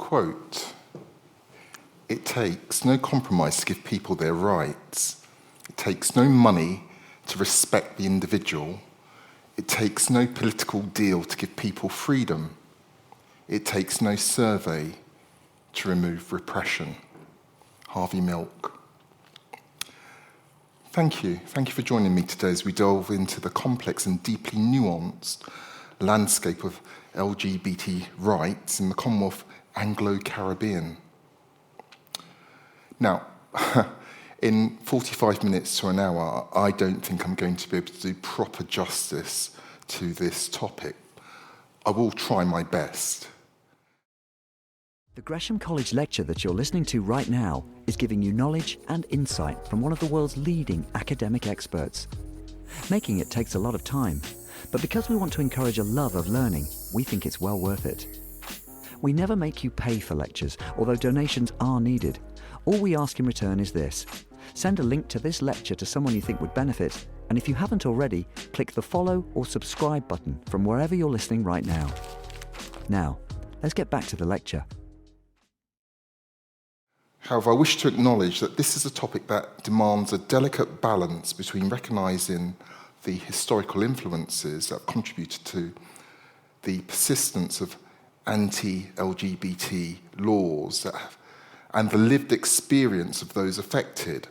Quote, "It takes no compromise to give people their rights. It takes no money to respect the individual. It takes no political deal to give people freedom. It takes no survey to remove repression." Harvey Milk. Thank you. Thank you for joining me today as we delve into the complex and deeply nuanced landscape of LGBT rights in the Commonwealth Anglo-Caribbean. Now, in 45 minutes to an hour, I don't think I'm going to be able to do proper justice to this topic. I will try my best. The Gresham College lecture that you're listening to right now is giving you knowledge and insight from one of the world's leading academic experts. Making it takes a lot of time, but because we want to encourage a love of learning, we think it's well worth it. We never make you pay for lectures, although donations are needed. All we ask in return is this: send a link to this lecture to someone you think would benefit, and if you haven't already, click the follow or subscribe button from wherever you're listening right now. Now, let's get back to the lecture. However, I wish to acknowledge that this is a topic that demands a delicate balance between recognising the historical influences that have contributed to the persistence of anti-LGBT laws and the lived experience of those affected,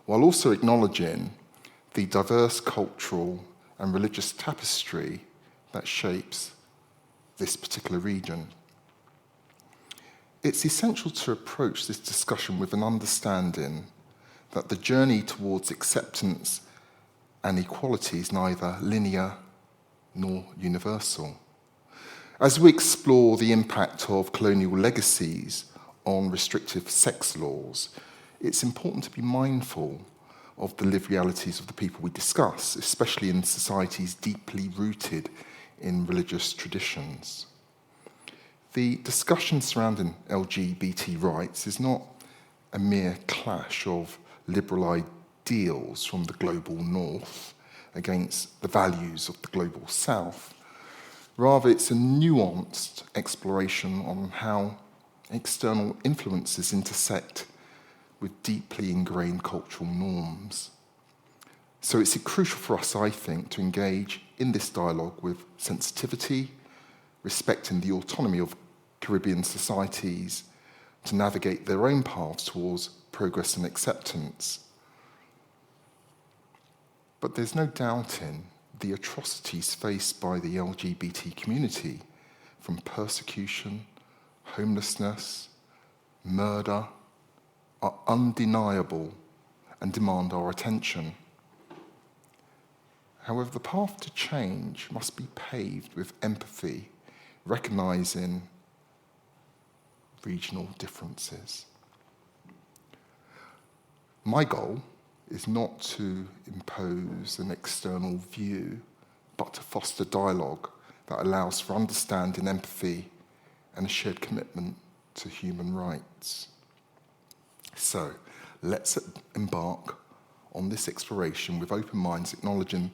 while also acknowledging the diverse cultural and religious tapestry that shapes this particular region. It's essential to approach this discussion with an understanding that the journey towards acceptance and equality is neither linear nor universal. As we explore the impact of colonial legacies on restrictive sex laws, it's important to be mindful of the lived realities of the people we discuss, especially in societies deeply rooted in religious traditions. The discussion surrounding LGBT rights is not a mere clash of liberal ideals from the global north against the values of the global south. Rather, it's a nuanced exploration on how external influences intersect with deeply ingrained cultural norms. So it's crucial for us, I think, to engage in this dialogue with sensitivity, respecting the autonomy of Caribbean societies to navigate their own paths towards progress and acceptance. But there's no doubting the atrocities faced by the LGBT community, from persecution, homelessness, murder, are undeniable and demand our attention. However, the path to change must be paved with empathy, recognising regional differences. My goal is not to impose an external view, but to foster dialogue that allows for understanding, empathy, and a shared commitment to human rights. So, let's embark on this exploration with open minds, acknowledging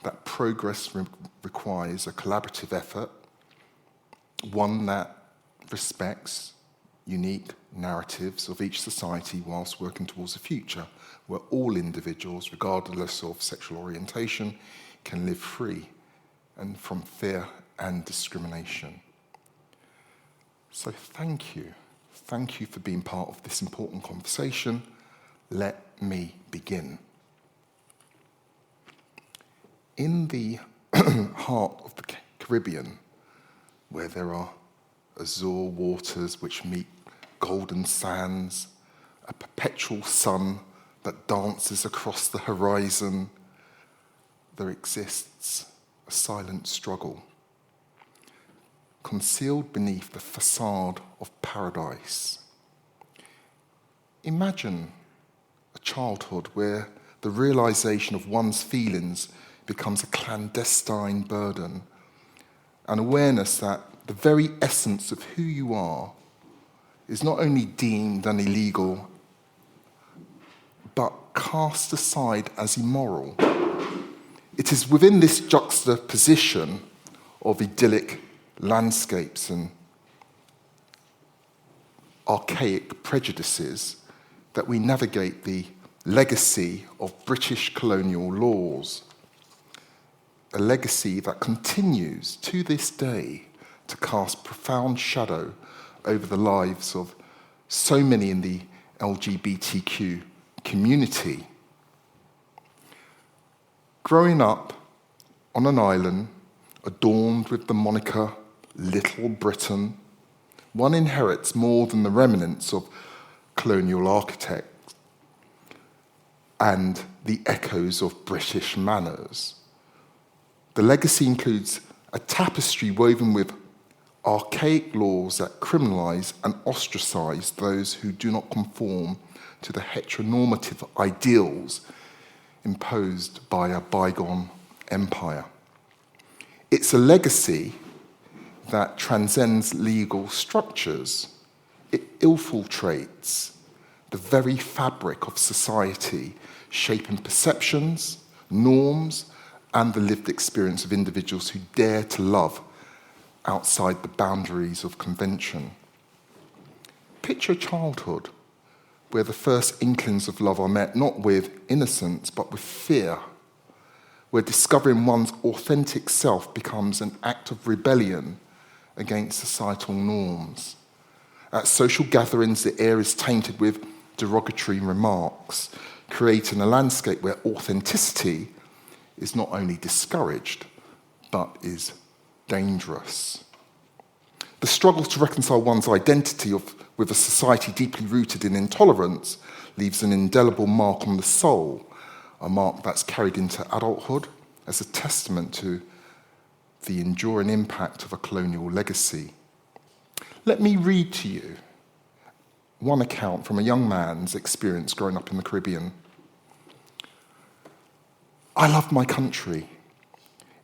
that progress requires a collaborative effort, one that respects unique narratives of each society whilst working towards a future where all individuals, regardless of sexual orientation, can live free and from fear and discrimination. So thank you. Thank you for being part of this important conversation. Let me begin. In the heart of the Caribbean, where there are azure waters which meet golden sands, a perpetual sun that dances across the horizon, there exists a silent struggle. Concealed beneath the facade of paradise. Imagine a childhood where the realization of one's feelings becomes a clandestine burden, an awareness that the very essence of who you are is not only deemed an illegal, but cast aside as immoral. It is within this juxtaposition of idyllic landscapes and archaic prejudices that we navigate the legacy of British colonial laws, a legacy that continues to this day to cast profound shadow over the lives of so many in the LGBTQ community. Growing up on an island adorned with the moniker Little Britain, one inherits more than the remnants of colonial architects and the echoes of British manners. The legacy includes a tapestry woven with archaic laws that criminalise and ostracise those who do not conform to the heteronormative ideals imposed by a bygone empire. It's a legacy that transcends legal structures. It infiltrates the very fabric of society, shaping perceptions, norms, and the lived experience of individuals who dare to love outside the boundaries of convention. Picture childhood, where the first inklings of love are met not with innocence, but with fear, where discovering one's authentic self becomes an act of rebellion against societal norms. At social gatherings, the air is tainted with derogatory remarks, creating a landscape where authenticity is not only discouraged, but is dangerous. The struggle to reconcile one's identity with a society deeply rooted in intolerance leaves an indelible mark on the soul, a mark that's carried into adulthood as a testament to the enduring impact of a colonial legacy. Let me read to you one account from a young man's experience growing up in the Caribbean. I love my country,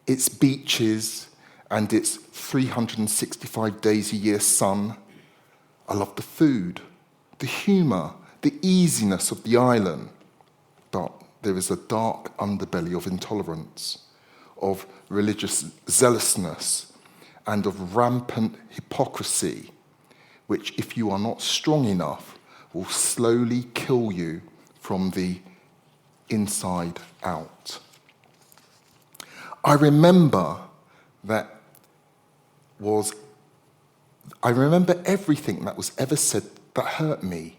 its beaches and its 365 days a year sun. I love the food, the humour, the easiness of the island. But there is a dark underbelly of intolerance, of religious zealousness, and of rampant hypocrisy, which, if you are not strong enough, will slowly kill you from the inside out. I remember everything that was ever said that hurt me,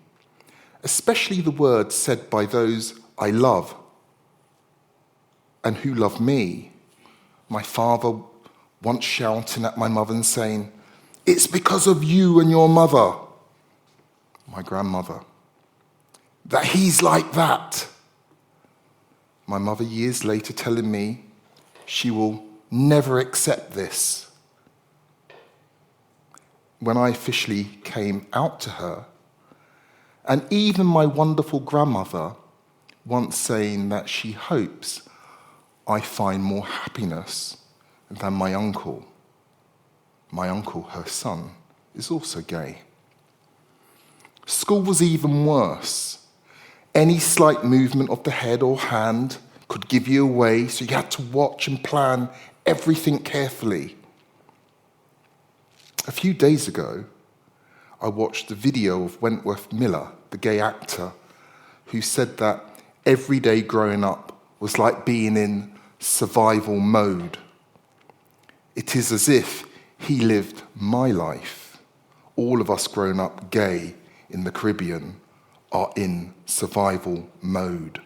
especially the words said by those I love and who love me. My father once shouting at my mother and saying, "It's because of you and your mother." My grandmother, "That he's like that." My mother years later telling me she will never accept this. When I officially came out to her, and even my wonderful grandmother once saying that she hopes I find more happiness than my uncle. My uncle, her son, is also gay. School was even worse. Any slight movement of the head or hand could give you away, so you had to watch and plan everything carefully. A few days ago, I watched the video of Wentworth Miller, the gay actor, who said that every day growing up was like being in survival mode. It is as if he lived my life. All of us grown up gay in the Caribbean are in survival mode.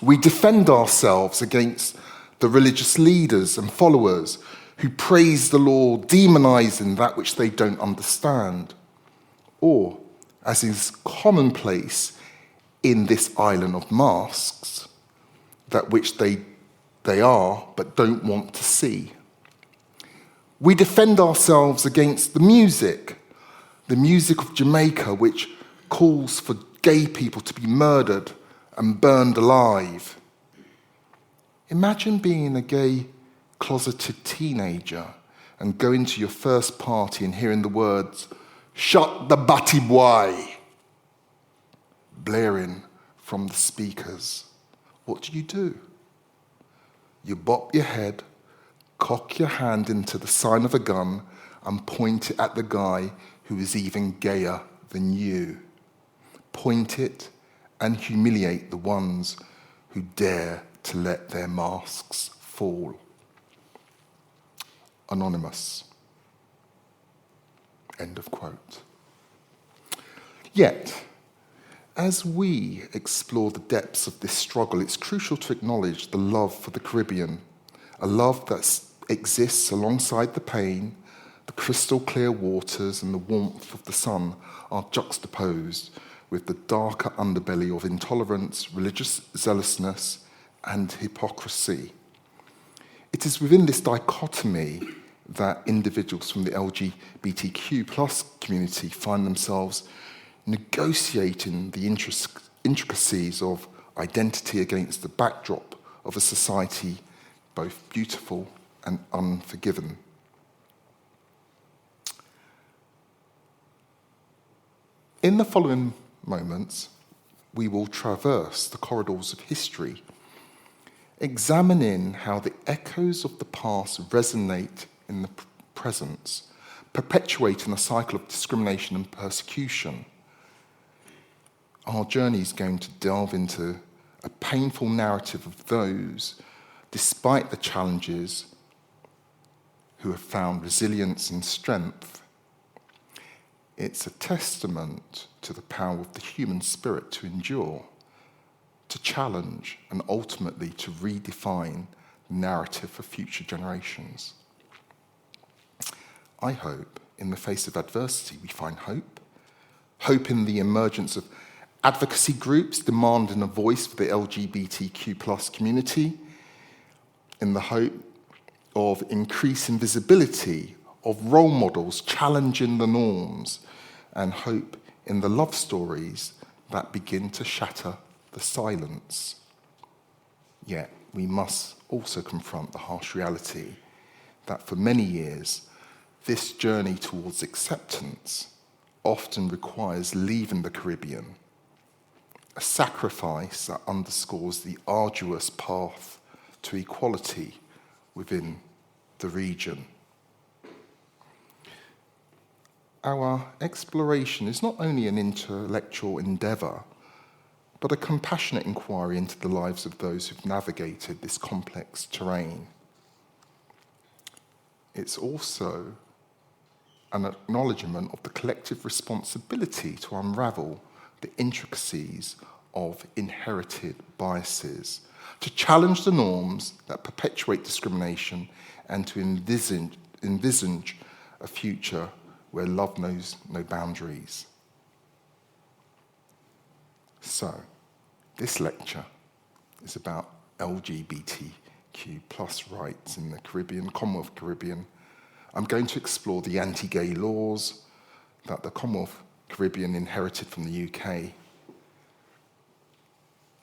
We defend ourselves against the religious leaders and followers who praise the law, demonizing that which they don't understand. Or, as is commonplace in this island of masks, that which they are but don't want to see. We defend ourselves against the music of Jamaica, which calls for gay people to be murdered and burned alive. Imagine being a gay, closeted teenager and going to your first party and hearing the words, "Shut the batty boy," blaring from the speakers. What do? You bop your head, cock your hand into the sign of a gun, and point it at the guy who is even gayer than you. Point it and humiliate the ones who dare to let their masks fall. Anonymous. End of quote. Yet, as we explore the depths of this struggle, it's crucial to acknowledge the love for the Caribbean, a love that exists alongside the pain. The crystal clear waters and the warmth of the sun are juxtaposed with the darker underbelly of intolerance, religious zealousness, and hypocrisy. It is within this dichotomy that individuals from the LGBTQ+ community find themselves negotiating the intricacies of identity against the backdrop of a society both beautiful and unforgiving. In the following moments, we will traverse the corridors of history, examining how the echoes of the past resonate in the present, perpetuating a cycle of discrimination and persecution. Our journey is going to delve into a painful narrative of those, despite the challenges, who have found resilience and strength. It's a testament to the power of the human spirit to endure, to challenge, and ultimately to redefine the narrative for future generations. I hope, in the face of adversity, we find hope. Hope in the emergence of advocacy groups demanding a voice for the LGBTQ+ community, in the hope of increasing visibility of role models challenging the norms, and hope in the love stories that begin to shatter the silence. Yet we must also confront the harsh reality that for many years, this journey towards acceptance often requires leaving the Caribbean, a sacrifice that underscores the arduous path to equality within the region. Our exploration is not only an intellectual endeavour, but a compassionate inquiry into the lives of those who've navigated this complex terrain. It's also an acknowledgement of the collective responsibility to unravel the intricacies of inherited biases, to challenge the norms that perpetuate discrimination, and to envisage a future where love knows no boundaries. So, this lecture is about LGBTQ+ rights in the Caribbean, Commonwealth Caribbean. I'm going to explore the anti-gay laws that the Commonwealth Caribbean inherited from the UK.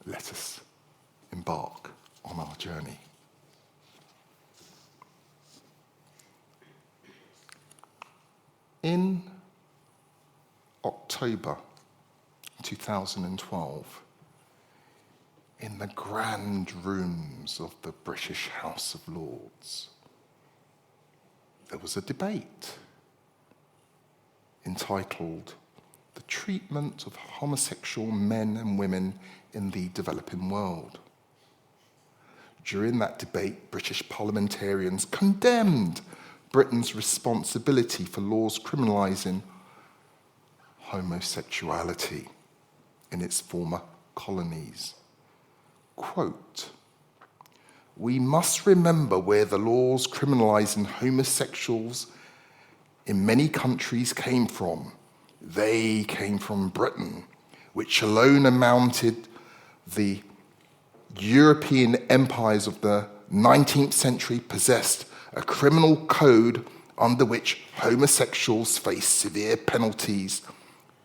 Let us embark on our journey. In October 2012, in the grand rooms of the British House of Lords, there was a debate entitled "The Treatment of Homosexual Men and Women in the Developing World." During that debate, British parliamentarians condemned Britain's responsibility for laws criminalising homosexuality in its former colonies. Quote, "We must remember where the laws criminalising homosexuals in many countries came from. They came from Britain, which alone amounted the European empires of the 19th century possessed a criminal code under which homosexuals face severe penalties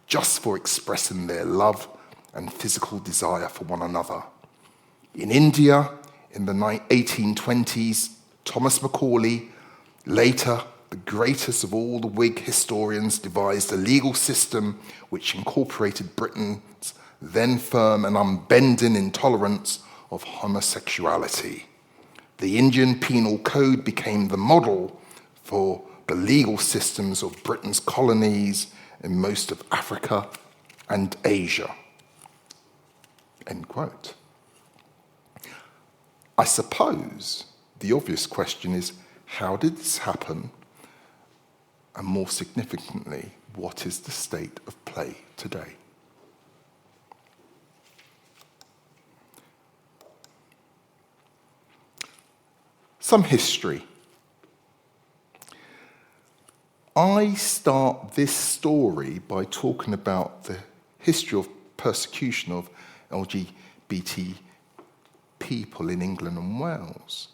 just for expressing their love and physical desire for one another. In India, in the 1820s, Thomas Macaulay, later the greatest of all the Whig historians, devised a legal system which incorporated Britain's then firm and unbending intolerance of homosexuality. The Indian Penal Code became the model for the legal systems of Britain's colonies, in most of Africa and Asia. End quote. I suppose the obvious question is, how did this happen? And more significantly, what is the state of play today? Some history. I start this story by talking about the history of persecution of LGBT people in England and Wales.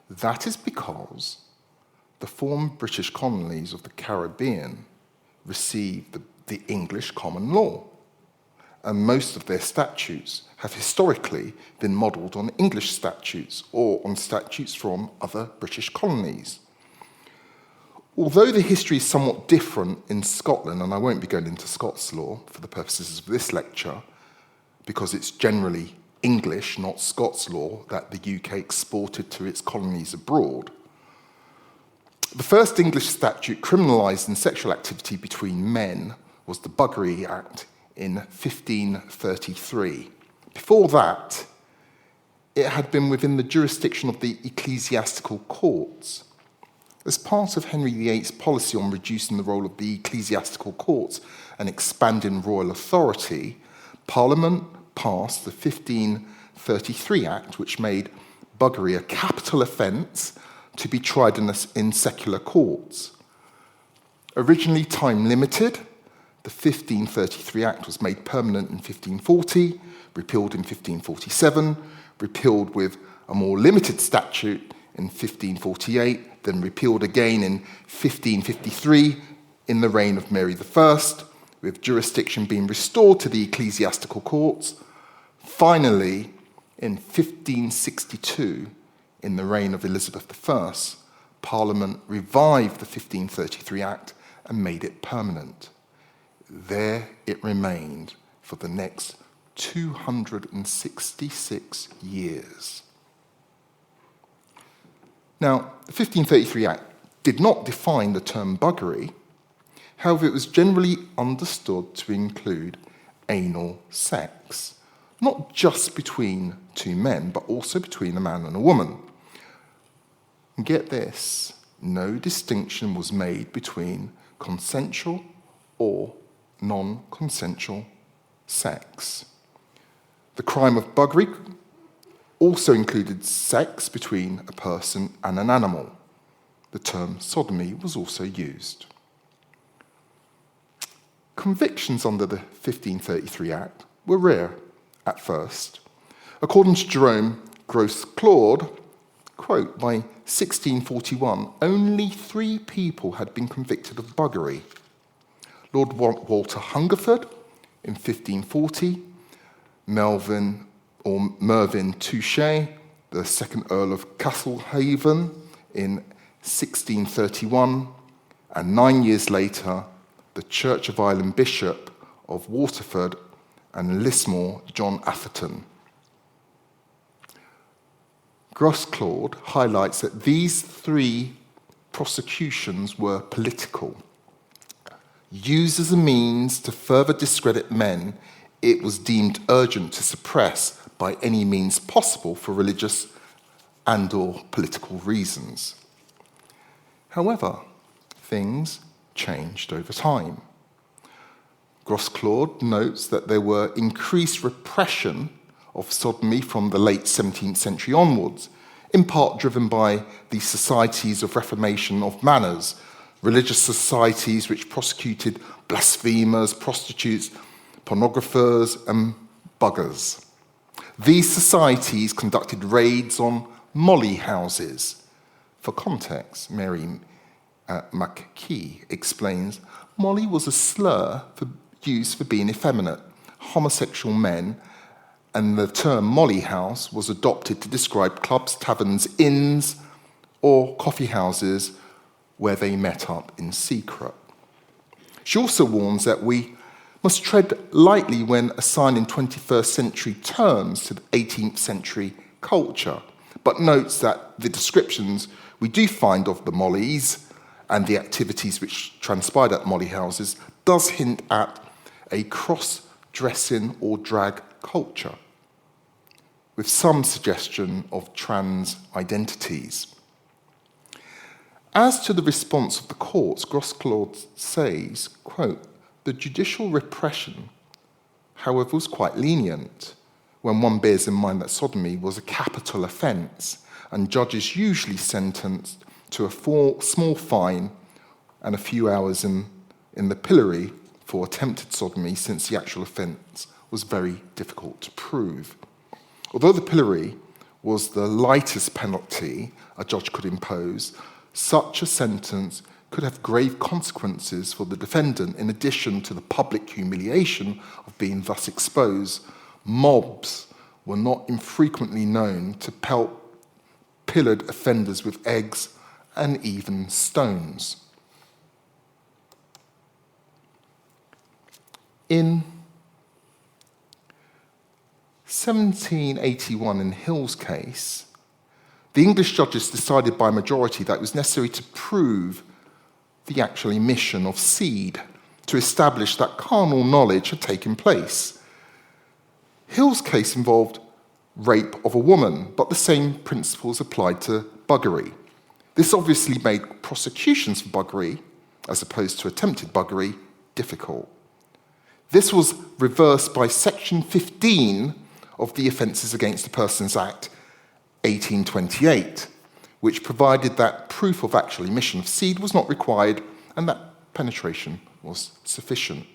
That is because the former British colonies of the Caribbean received the English common law, and most of their statutes have historically been modelled on English statutes or on statutes from other British colonies. Although the history is somewhat different in Scotland, and I won't be going into Scots law for the purposes of this lecture, because it's generally English, not Scots law, that the UK exported to its colonies abroad. The first English statute criminalising sexual activity between men was the Buggery Act in 1533. Before that, it had been within the jurisdiction of the ecclesiastical courts. As part of Henry VIII's policy on reducing the role of the ecclesiastical courts and expanding royal authority, Parliament passed the 1533 Act, which made buggery a capital offence to be tried in secular courts. Originally time-limited, the 1533 Act was made permanent in 1540, repealed in 1547, repealed with a more limited statute in 1548, then repealed again in 1553 in the reign of Mary I, with jurisdiction being restored to the ecclesiastical courts. Finally, in 1562, in the reign of Elizabeth I, Parliament revived the 1533 Act and made it permanent. There it remained for the next 266 years. Now, the 1533 Act did not define the term buggery. However, it was generally understood to include anal sex, not just between two men, but also between a man and a woman. And get this, no distinction was made between consensual or non-consensual sex. The crime of buggery also included sex between a person and an animal. The term sodomy was also used. Convictions under the 1533 Act were rare at first. According to Jerome Gross-Claude, quote, by 1641, only 3 people had been convicted of buggery. Lord Walter Hungerford in 1540, Mervyn Touchet, the second Earl of Castlehaven, in 1631, and 9 years later, the Church of Ireland Bishop of Waterford and Lismore, John Atherton. Gross-Claude highlights that these 3 prosecutions were political. Used as a means to further discredit men, it was deemed urgent to suppress by any means possible for religious and/or political reasons. However, things changed over time. Gross-Claude notes that there were increased repression of sodomy from the late 17th century onwards, in part driven by the societies of reformation of manners, religious societies which prosecuted blasphemers, prostitutes, pornographers, and buggers. These societies conducted raids on molly houses. For context, Mary McKee explains, molly was a slur used for being effeminate, homosexual men, and the term molly house was adopted to describe clubs, taverns, inns, or coffee houses where they met up in secret. She also warns that we must tread lightly when assigning 21st century terms to the 18th century culture, but notes that the descriptions we do find of the mollies and the activities which transpired at molly houses does hint at a cross-dressing or drag culture, with some suggestion of trans identities. As to the response of the courts, Grosclaude says, quote, "The judicial repression, however, was quite lenient when one bears in mind that sodomy was a capital offence and judges usually sentenced to a small fine and a few hours in the pillory for attempted sodomy, since the actual offence was very difficult to prove. Although the pillory was the lightest penalty a judge could impose, such a sentence could have grave consequences for the defendant. In addition to the public humiliation of being thus exposed, mobs were not infrequently known to pelt pillared offenders with eggs and even stones. In 1781, in Hill's case, the English judges decided by majority that it was necessary to prove the actual emission of seed to establish that carnal knowledge had taken place. Hill's case involved rape of a woman, but the same principles applied to buggery. This obviously made prosecutions for buggery, as opposed to attempted buggery, difficult. This was reversed by Section 15 of the Offences Against the Persons Act 1828, which provided that proof of actual emission of seed was not required and that penetration was sufficient.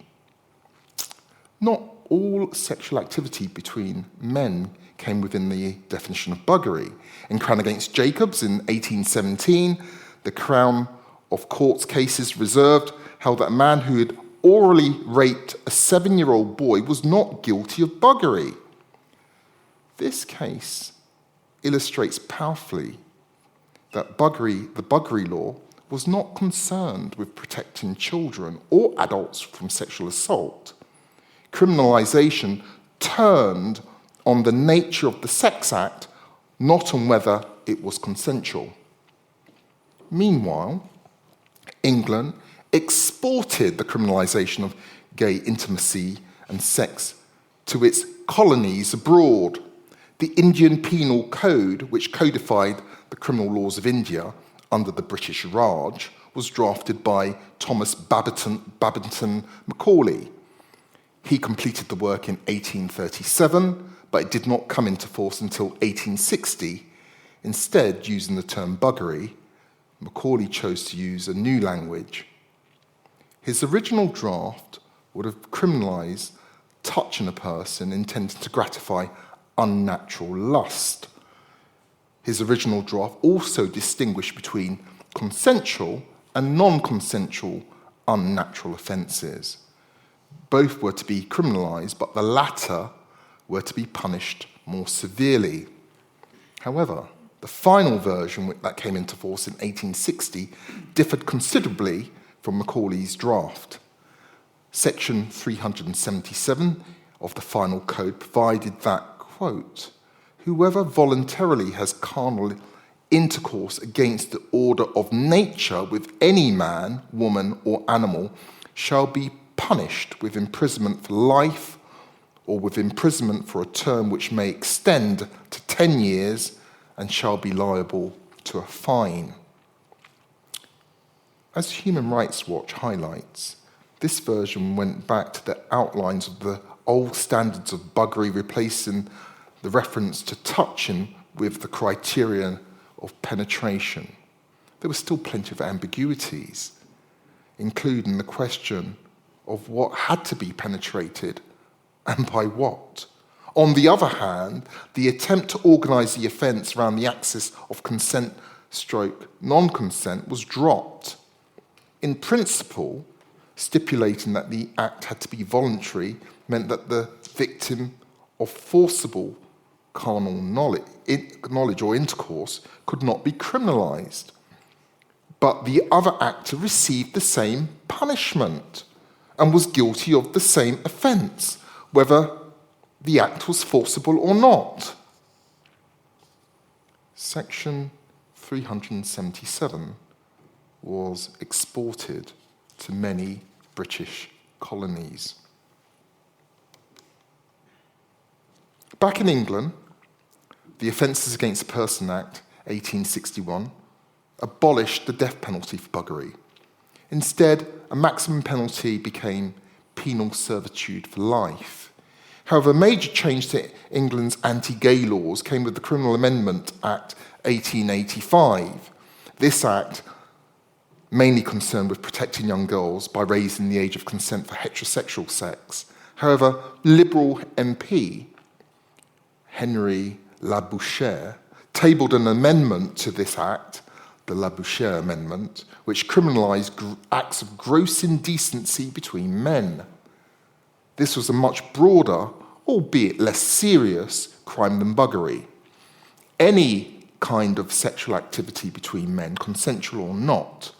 Not all sexual activity between men came within the definition of buggery. In Crown against Jacobs in 1817, the Crown of Court's cases reserved held that a man who had orally raped a 7-year-old boy was not guilty of buggery. This case illustrates powerfully that the buggery law was not concerned with protecting children or adults from sexual assault. Criminalisation turned on the nature of the sex act, not on whether it was consensual. Meanwhile, England exported the criminalisation of gay intimacy and sex to its colonies abroad. The Indian Penal Code, which codified the criminal laws of India under the British Raj, was drafted by Thomas Babington Macaulay. He completed the work in 1837, but it did not come into force until 1860. Instead, using the term buggery, Macaulay chose to use a new language. His original draft would have criminalised touching a person intended to gratify unnatural lust. His original draft also distinguished between consensual and non-consensual unnatural offences. Both were to be criminalised, but the latter were to be punished more severely. However, the final version that came into force in 1860 differed considerably from Macaulay's draft. Section 377 of the final code provided that, quote, "Whoever voluntarily has carnal intercourse against the order of nature with any man, woman, or animal shall be punished with imprisonment for life or with imprisonment for a term which may extend to 10 years and shall be liable to a fine." As Human Rights Watch highlights, this version went back to the outlines of the old standards of buggery, replacing the reference to touching with the criterion of penetration. There were still plenty of ambiguities, including the question of what had to be penetrated and by what. On the other hand, the attempt to organise the offence around the axis of consent/non-consent was dropped. In principle, stipulating that the act had to be voluntary meant that the victim of forcible carnal knowledge or intercourse could not be criminalised. But the other actor received the same punishment and was guilty of the same offence, whether the act was forcible or not. Section 377 was exported to many British colonies. Back in England, the Offences Against a Person Act, 1861, abolished the death penalty for buggery. Instead, a maximum penalty became penal servitude for life. However, a major change to England's anti-gay laws came with the Criminal Amendment Act 1885. This act, mainly concerned with protecting young girls by raising the age of consent for heterosexual sex. However, Liberal MP Henry Labouchere tabled an amendment to this act, the Labouchere Amendment, which criminalised acts of gross indecency between men. This was a much broader, albeit less serious, crime than buggery. Any kind of sexual activity between men, consensual or not,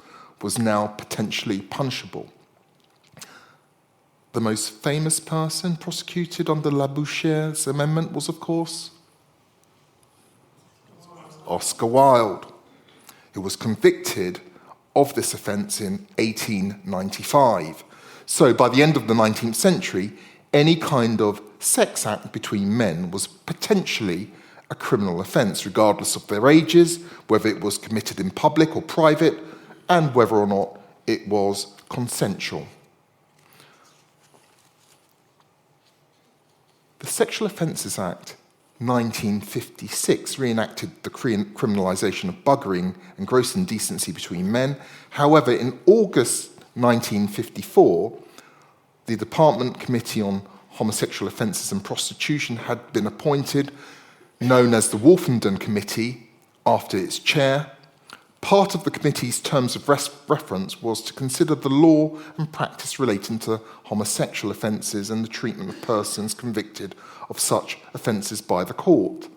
was now potentially punishable. The most famous person prosecuted under Labouchere's amendment was, of course, Oscar Wilde, who was convicted of this offence in 1895. So by the end of the 19th century, any kind of sex act between men was potentially a criminal offence, regardless of their ages, whether it was committed in public or private, and whether or not it was consensual. The Sexual Offences Act 1956 reenacted the criminalisation of buggering and gross indecency between men. However, in August 1954, the Department Committee on Homosexual Offences and Prostitution had been appointed, known as the Wolfenden Committee, after its chair. Part of the committee's terms of reference was to consider the law and practice relating to homosexual offences and the treatment of persons convicted of such offences by the court.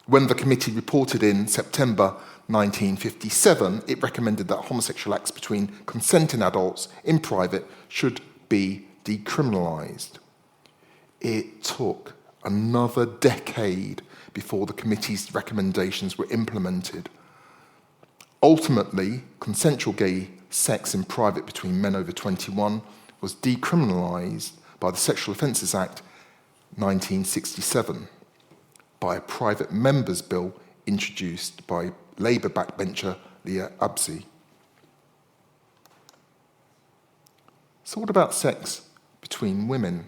When the committee reported in September 1957, it recommended that homosexual acts between consenting adults in private should be decriminalised. It took another decade before the committee's recommendations were implemented. Ultimately, consensual gay sex in private between men over 21 was decriminalised by the Sexual Offences Act 1967 by a private member's bill introduced by Labour backbencher Leah Absey. So what about sex between women?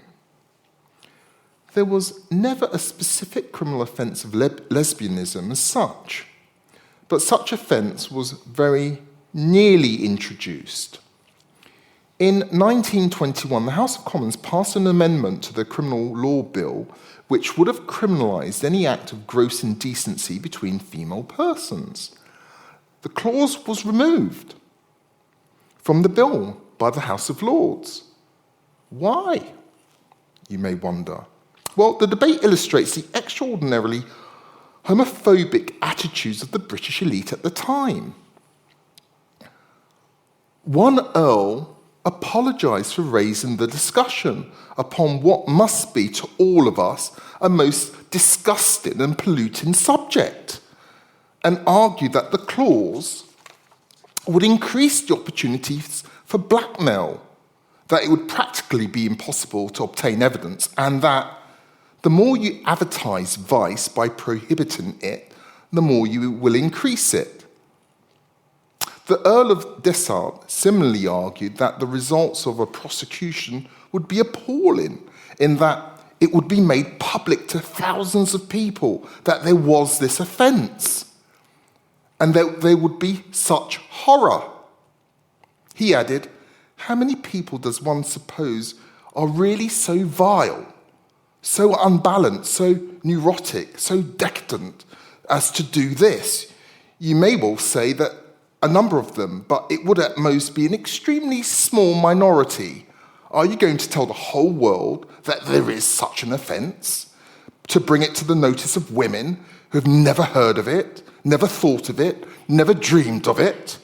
There was never a specific criminal offence of lesbianism as such, but such offence was very nearly introduced. In 1921, the House of Commons passed an amendment to the Criminal Law Bill which would have criminalised any act of gross indecency between female persons. The clause was removed from the bill by the House of Lords. Why, you may wonder? Well, the debate illustrates the extraordinarily homophobic attitudes of the British elite at the time. One Earl apologised for raising the discussion upon what must be to all of us a most disgusting and polluting subject, and argued that the clause would increase the opportunities for blackmail, that it would practically be impossible to obtain evidence, and that the more you advertise vice by prohibiting it, the more you will increase it. The Earl of Desart similarly argued that the results of a prosecution would be appalling, in that it would be made public to thousands of people that there was this offence, and that there would be such horror. He added, how many people does one suppose are really so vile, so unbalanced, so neurotic, so decadent as to do this? You may well say that a number of them, but it would at most be an extremely small minority. Are you going to tell the whole world that there is such an offence? To bring it to the notice of women who have never heard of it, never thought of it, never dreamed of it?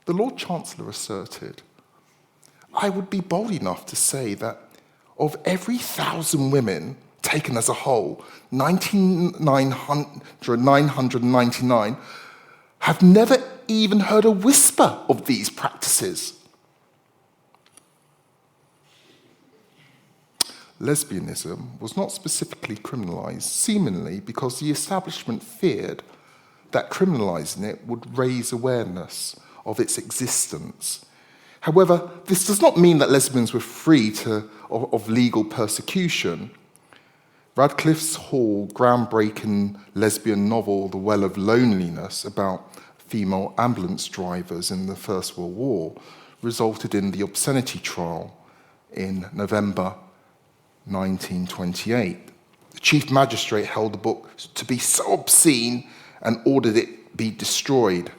The Lord Chancellor asserted, I would be bold enough to say that of every 1,000 women taken as a whole, 999 have never even heard a whisper of these practices. lesbianism was not specifically criminalised, seemingly because the establishment feared that criminalising it would raise awareness of its existence. However, this does not mean that lesbians were free of legal persecution. Radcliffe's Hall groundbreaking lesbian novel, The Well of Loneliness, about female ambulance drivers in the First World War, resulted in the obscenity trial in November 1928. The Chief Magistrate held the book to be so obscene and ordered it be destroyed.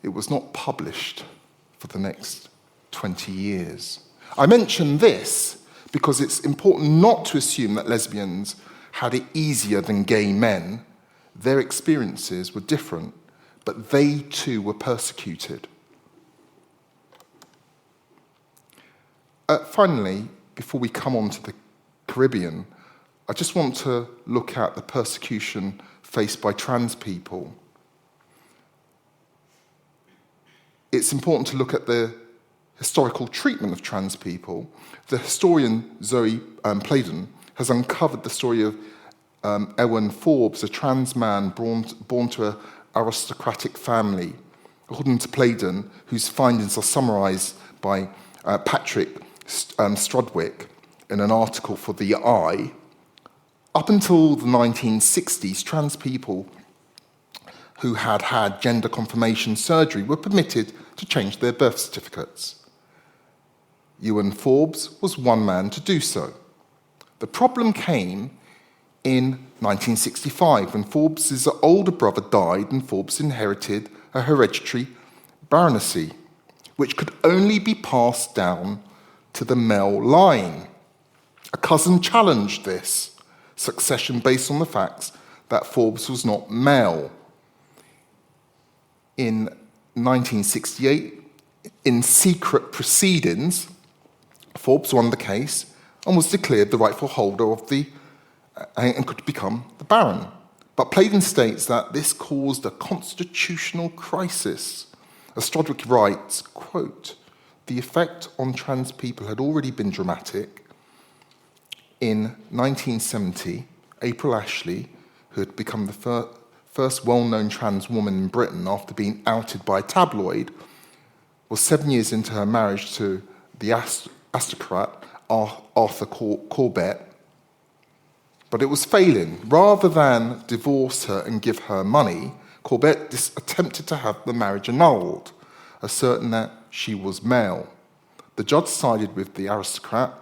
It was not published for the next 20 years. I mention this because it's important not to assume that lesbians had it easier than gay men. Their experiences were different, but they too were persecuted. Finally, before we come on to the Caribbean, I just want to look at the persecution faced by trans people. It's important to look at the historical treatment of trans people. The historian Zoe Playden has uncovered the story of Ewan Forbes, a trans man born to an aristocratic family. According to Playden, whose findings are summarised by Patrick Strudwick in an article for The Eye, up until the 1960s, trans people who had had gender confirmation surgery were permitted to change their birth certificates. Ewan Forbes was one man to do so. The problem came in 1965 when Forbes' older brother died and Forbes inherited a hereditary baronetcy, which could only be passed down to the male line. A cousin challenged this succession based on the facts that Forbes was not male. In 1968, in secret proceedings, Forbes won the case and was declared the rightful holder of and could become the Baron. But Playden states that this caused a constitutional crisis. As Strodwick writes, quote, "The effect on trans people had already been dramatic. In 1970, April Ashley, who had become the first well-known trans woman in Britain after being outed by a tabloid, was 7 years into her marriage to the aristocrat Arthur Corbett, but it was failing. Rather than divorce her and give her money, Corbett attempted to have the marriage annulled, asserting that she was male. The judge sided with the aristocrat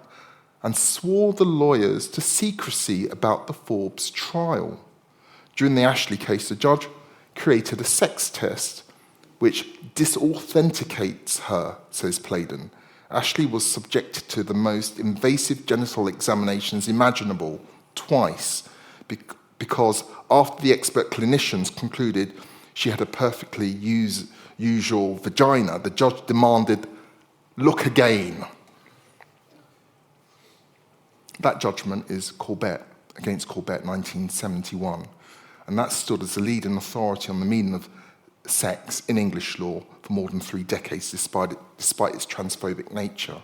and swore the lawyers to secrecy about the Forbes trial. During the Ashley case, the judge created a sex test which disauthenticates her, says Playden. Ashley was subjected to the most invasive genital examinations imaginable, twice, because after the expert clinicians concluded she had a perfectly usual vagina, the judge demanded, "Look again." That judgment is Corbett, against Corbett, 1971, and that stood as the leading authority on the meaning of sex in English law for more than 3 decades, despite its transphobic nature.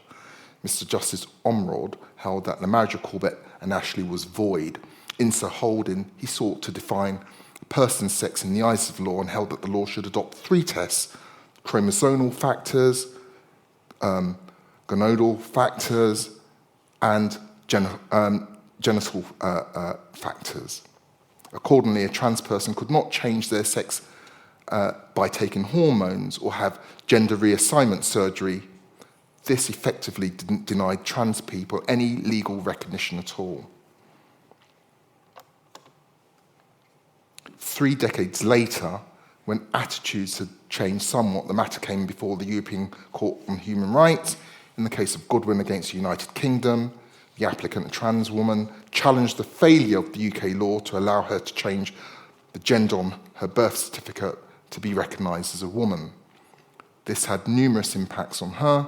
Mr. Justice Omrod held that the marriage of Corbett and Ashley was void. In so holding, he sought to define a person's sex in the eyes of the law and held that the law should adopt 3 tests: chromosomal factors, gonadal factors, and genital factors. Accordingly, a trans person could not change their sex by taking hormones or have gender reassignment surgery. This effectively denied trans people any legal recognition at all. 3 decades later, when attitudes had changed somewhat, the matter came before the European Court on Human Rights. In the case of Goodwin against the United Kingdom, the applicant, a trans woman, challenged the failure of the UK law to allow her to change the gender on her birth certificate to be recognised as a woman. This had numerous impacts on her,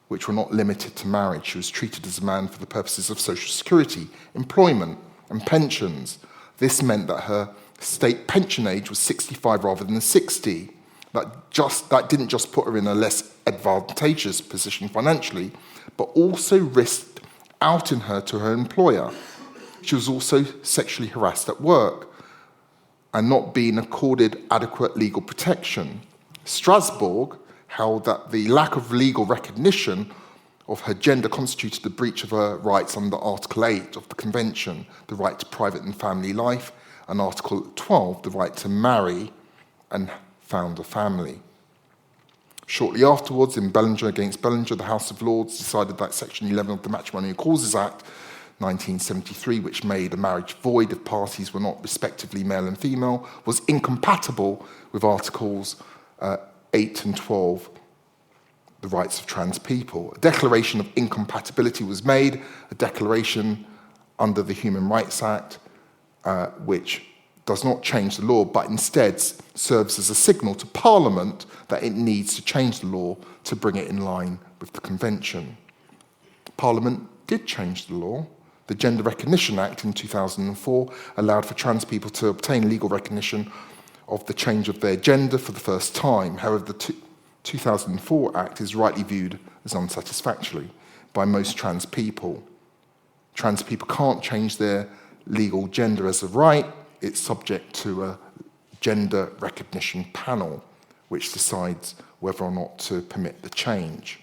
which were not limited to marriage. She was treated as a man for the purposes of social security, employment, and pensions. This meant that her state pension age was 65 rather than 60. That didn't just put her in a less advantageous position financially, but also risked outing her to her employer. She was also sexually harassed at work and not being accorded adequate legal protection. Strasbourg held that the lack of legal recognition of her gender constituted a breach of her rights under Article 8 of the Convention, the right to private and family life, and Article 12, the right to marry and found a family. Shortly afterwards, in Bellinger against Bellinger, the House of Lords decided that Section 11 of the Matrimonial Causes Act 1973, which made a marriage void if parties were not respectively male and female, was incompatible with Articles 8 and 12, the rights of trans people. A declaration of incompatibility was made, a declaration under the Human Rights Act, which does not change the law, but instead serves as a signal to Parliament that it needs to change the law to bring it in line with the Convention. Parliament did change the law. The Gender Recognition Act in 2004 allowed for trans people to obtain legal recognition of the change of their gender for the first time. However, the 2004 Act is rightly viewed as unsatisfactory by most trans people. Trans people can't change their legal gender as a right. It's subject to a gender recognition panel, which decides whether or not to permit the change.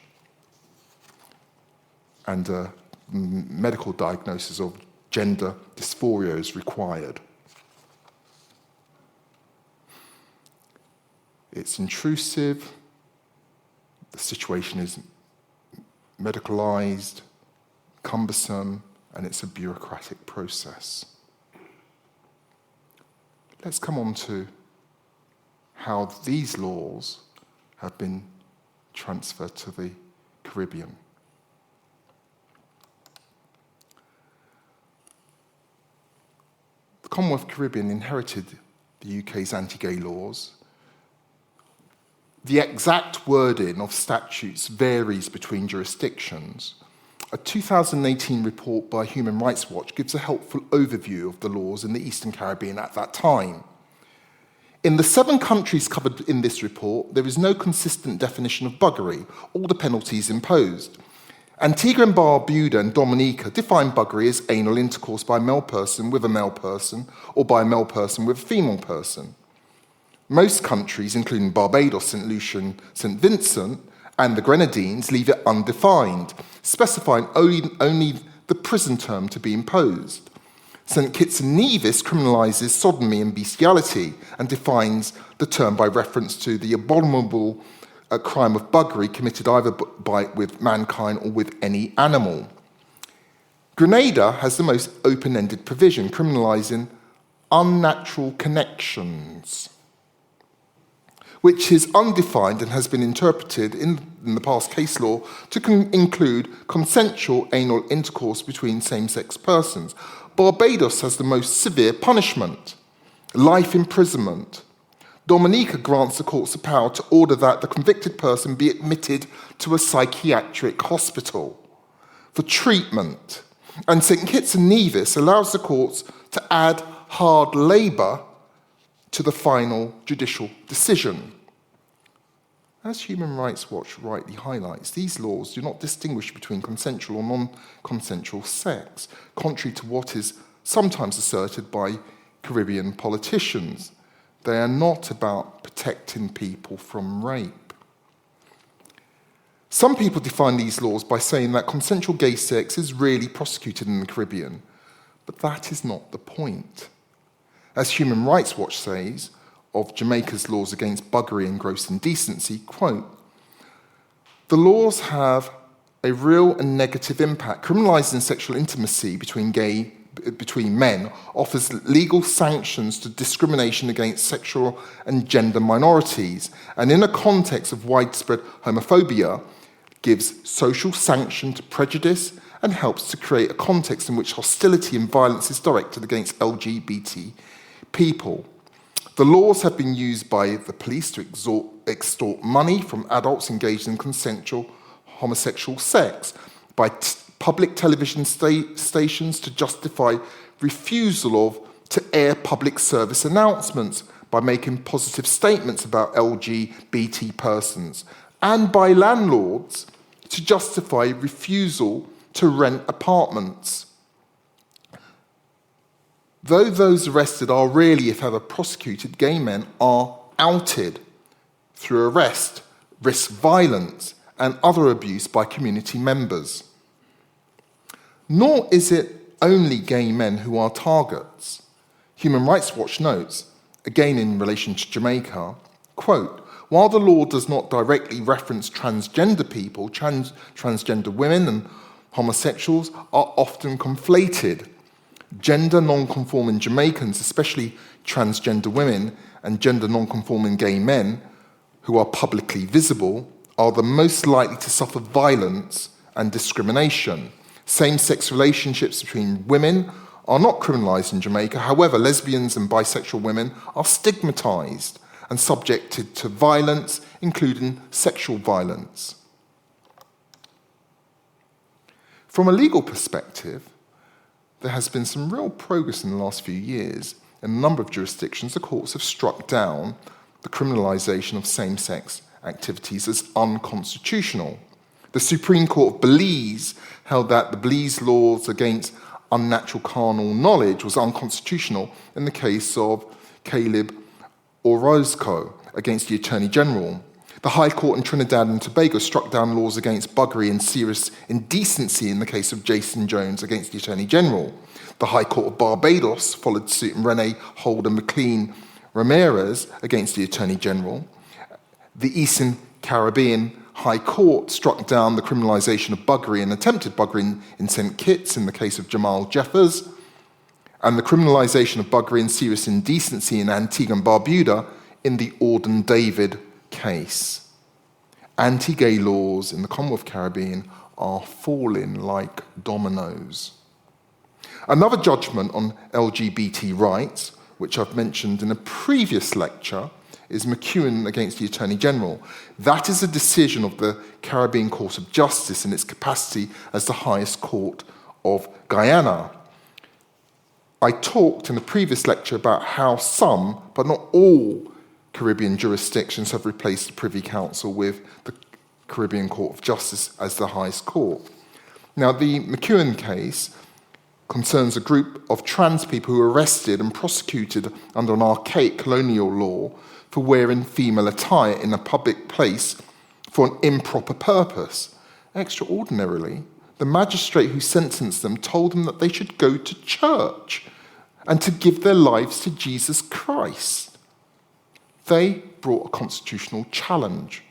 And a medical diagnosis of gender dysphoria is required. It's intrusive, the situation is medicalised, cumbersome, and it's a bureaucratic process. Let's come on to how these laws have been transferred to the Caribbean. The Commonwealth Caribbean inherited the UK's anti-gay laws. The exact wording of statutes varies between jurisdictions. A 2018 report by Human Rights Watch gives a helpful overview of the laws in the Eastern Caribbean at that time. In the 7 countries covered in this report, there is no consistent definition of buggery or the penalties imposed. Antigua and Barbuda and Dominica define buggery as anal intercourse by a male person with a male person or by a male person with a female person. Most countries, including Barbados, St. Lucia and St. Vincent, and the Grenadines, leave it undefined, specifying only the prison term to be imposed. St. Kitts and Nevis criminalises sodomy and bestiality and defines the term by reference to the abominable crime of buggery committed either with mankind or with any animal. Grenada has the most open-ended provision, criminalising unnatural connections, which is undefined and has been interpreted in the past case law to include consensual anal intercourse between same-sex persons. Barbados has the most severe punishment, life imprisonment. Dominica grants the courts the power to order that the convicted person be admitted to a psychiatric hospital for treatment. And St. Kitts and Nevis allows the courts to add hard labour to the final judicial decision. As Human Rights Watch rightly highlights, these laws do not distinguish between consensual or non-consensual sex, contrary to what is sometimes asserted by Caribbean politicians. They are not about protecting people from rape. Some people define these laws by saying that consensual gay sex is really prosecuted in the Caribbean, but that is not the point. As Human Rights Watch says of Jamaica's laws against buggery and gross indecency, quote, "The laws have a real and negative impact. Criminalising sexual intimacy between men offers legal sanctions to discrimination against sexual and gender minorities, and in a context of widespread homophobia, gives social sanction to prejudice and helps to create a context in which hostility and violence is directed against LGBT people. The laws have been used by the police to extort money from adults engaged in consensual homosexual sex, by public television stations to justify refusal to air public service announcements, by making positive statements about LGBT persons, and by landlords to justify refusal to rent apartments. Though those arrested are rarely, if ever, prosecuted, gay men are outed through arrest, risk violence, and other abuse by community members. Nor is it only gay men who are targets. Human Rights Watch notes, again in relation to Jamaica, quote, while the law does not directly reference transgender people, transgender women and homosexuals are often conflated. Gender non-conforming Jamaicans, especially transgender women and gender non-conforming gay men who are publicly visible, are the most likely to suffer violence and discrimination. Same-sex relationships between women are not criminalised in Jamaica. However, lesbians and bisexual women are stigmatised and subjected to violence, including sexual violence. From a legal perspective, there has been some real progress in the last few years. In a number of jurisdictions, the courts have struck down the criminalisation of same-sex activities as unconstitutional. The Supreme Court of Belize held that the Belize laws against unnatural carnal knowledge was unconstitutional in the case of Caleb Orozco against the Attorney General. The High Court in Trinidad and Tobago struck down laws against buggery and serious indecency in the case of Jason Jones against the Attorney General. The High Court of Barbados followed suit in Renee Holder McLean Ramirez against the Attorney General. The Eastern Caribbean High Court struck down the criminalisation of buggery and attempted buggery in St. Kitts in the case of Jamal Jeffers, and the criminalisation of buggery and serious indecency in Antigua and Barbuda in the Auden David case. Anti-gay laws in the Commonwealth Caribbean are falling like dominoes. Another judgment on LGBT rights, which I've mentioned in a previous lecture, is McEwen against the Attorney General. That is a decision of the Caribbean Court of Justice in its capacity as the highest court of Guyana. I talked in the previous lecture about how some, but not all, Caribbean jurisdictions have replaced the Privy Council with the Caribbean Court of Justice as the highest court. Now, the McEwen case concerns a group of trans people who were arrested and prosecuted under an archaic colonial law for wearing female attire in a public place for an improper purpose. Extraordinarily, the magistrate who sentenced them told them that they should go to church and to give their lives to Jesus Christ. They brought a constitutional challenge.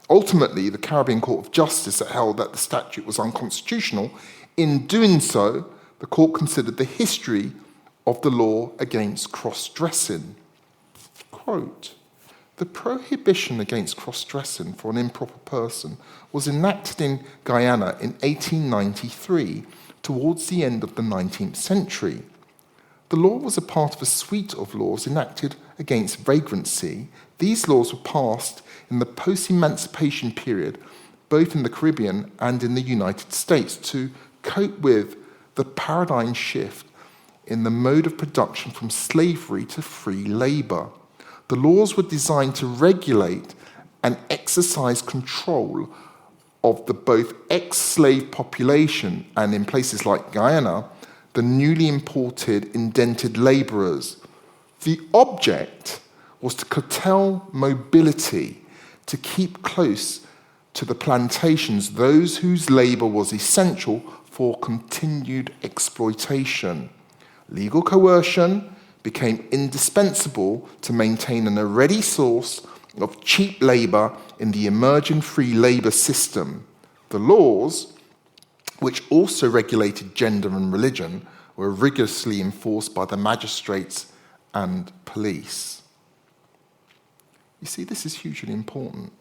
Ultimately, the Caribbean Court of Justice held that the statute was unconstitutional. In doing so, the court considered the history of the law against cross-dressing. Quote, the prohibition against cross-dressing for an improper person was enacted in Guyana in 1893, towards the end of the 19th century. The law was a part of a suite of laws enacted against vagrancy. These laws were passed in the post-emancipation period, both in the Caribbean and in the United States, to cope with the paradigm shift in the mode of production from slavery to free labor. The laws were designed to regulate and exercise control of the both ex-slave population and, in places like Guyana, the newly imported indented laborers. The object was to curtail mobility, to keep close to the plantations those whose labor was essential for continued exploitation. Legal coercion became indispensable to maintain an already source of cheap labor in the emerging free labor system. The laws, which also regulated gender and religion, were rigorously enforced by the magistrates and police. You see, this is hugely important.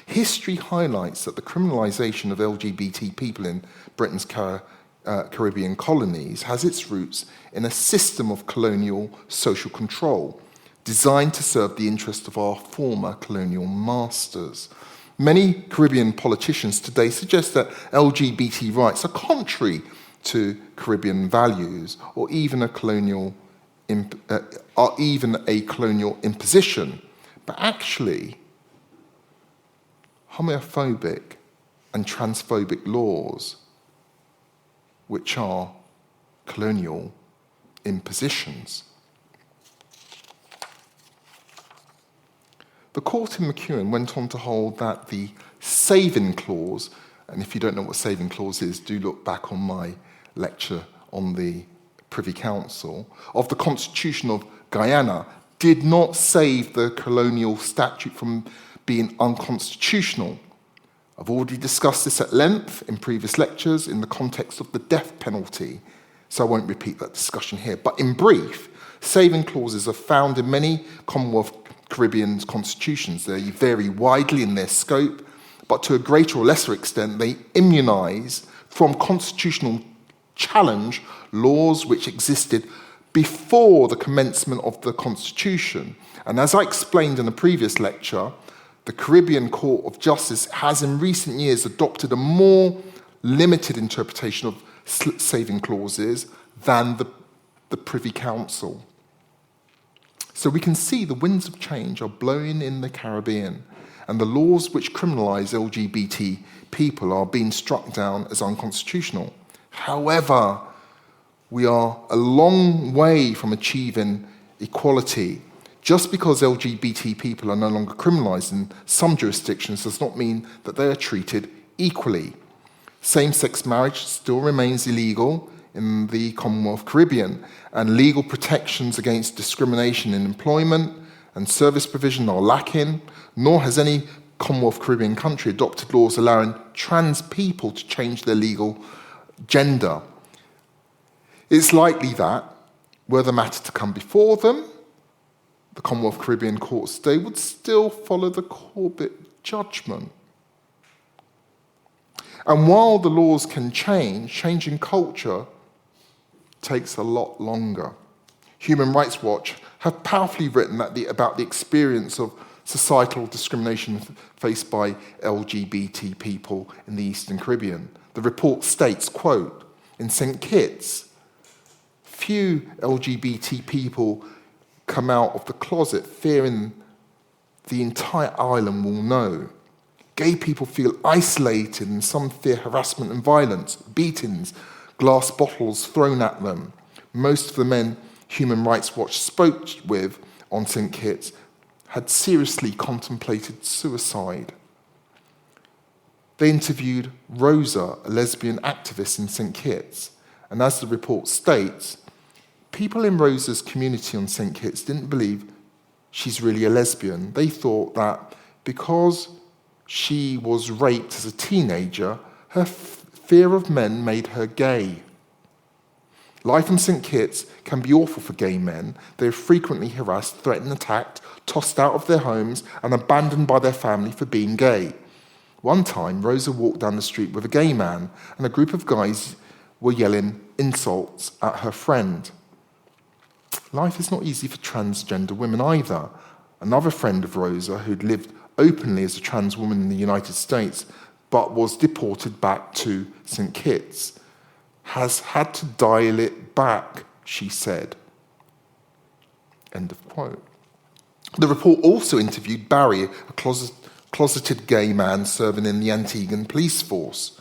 History highlights that the criminalisation of LGBT people in Britain's Caribbean colonies has its roots in a system of colonial social control designed to serve the interests of our former colonial masters. Many Caribbean politicians today suggest that LGBT rights are contrary to Caribbean values or even a colonial imposition. But actually, homophobic and transphobic laws which are colonial impositions. The court in McEwen went on to hold that the saving clause, and if you don't know what saving clause is, do look back on my lecture on the Privy Council, of the Constitution of Guyana did not save the colonial statute from being unconstitutional. I've already discussed this at length in previous lectures in the context of the death penalty, so I won't repeat that discussion here. But in brief, saving clauses are found in many Commonwealth Caribbean constitutions. They vary widely in their scope, but to a greater or lesser extent, they immunise from constitutional challenge laws which existed before the commencement of the Constitution. And as I explained in a previous lecture, the Caribbean Court of Justice has in recent years adopted a more limited interpretation of saving clauses than the Privy Council. So we can see the winds of change are blowing in the Caribbean, and the laws which criminalise LGBT people are being struck down as unconstitutional. However, we are a long way from achieving equality. Just because LGBT people are no longer criminalised in some jurisdictions does not mean that they are treated equally. Same-sex marriage still remains illegal in the Commonwealth Caribbean, and legal protections against discrimination in employment and service provision are lacking, nor has any Commonwealth Caribbean country adopted laws allowing trans people to change their legal gender. It's likely that, were the matter to come before them, the Commonwealth Caribbean courts today would still follow the Corbett judgment. And while the laws can change, changing culture takes a lot longer. Human Rights Watch have powerfully written about the experience of societal discrimination faced by LGBT people in the Eastern Caribbean. The report states, quote, in St. Kitts, few LGBT people come out of the closet fearing the entire island will know. Gay people feel isolated and some fear harassment and violence, beatings, glass bottles thrown at them. Most of the men Human Rights Watch spoke with on St. Kitts had seriously contemplated suicide. They interviewed Rosa, a lesbian activist in St. Kitts, and as the report states, people in Rosa's community on St. Kitts didn't believe she's really a lesbian. They thought that because she was raped as a teenager, her fear of men made her gay. Life in St. Kitts can be awful for gay men. They are frequently harassed, threatened, attacked, tossed out of their homes, and abandoned by their family for being gay. One time, Rosa walked down the street with a gay man, and a group of guys were yelling insults at her friend. Life is not easy for transgender women either. Another friend of Rosa, who'd lived openly as a trans woman in the United States, but was deported back to St. Kitts, has had to dial it back, she said. End of quote. The report also interviewed Barry, a closeted gay man serving in the Antiguan police force.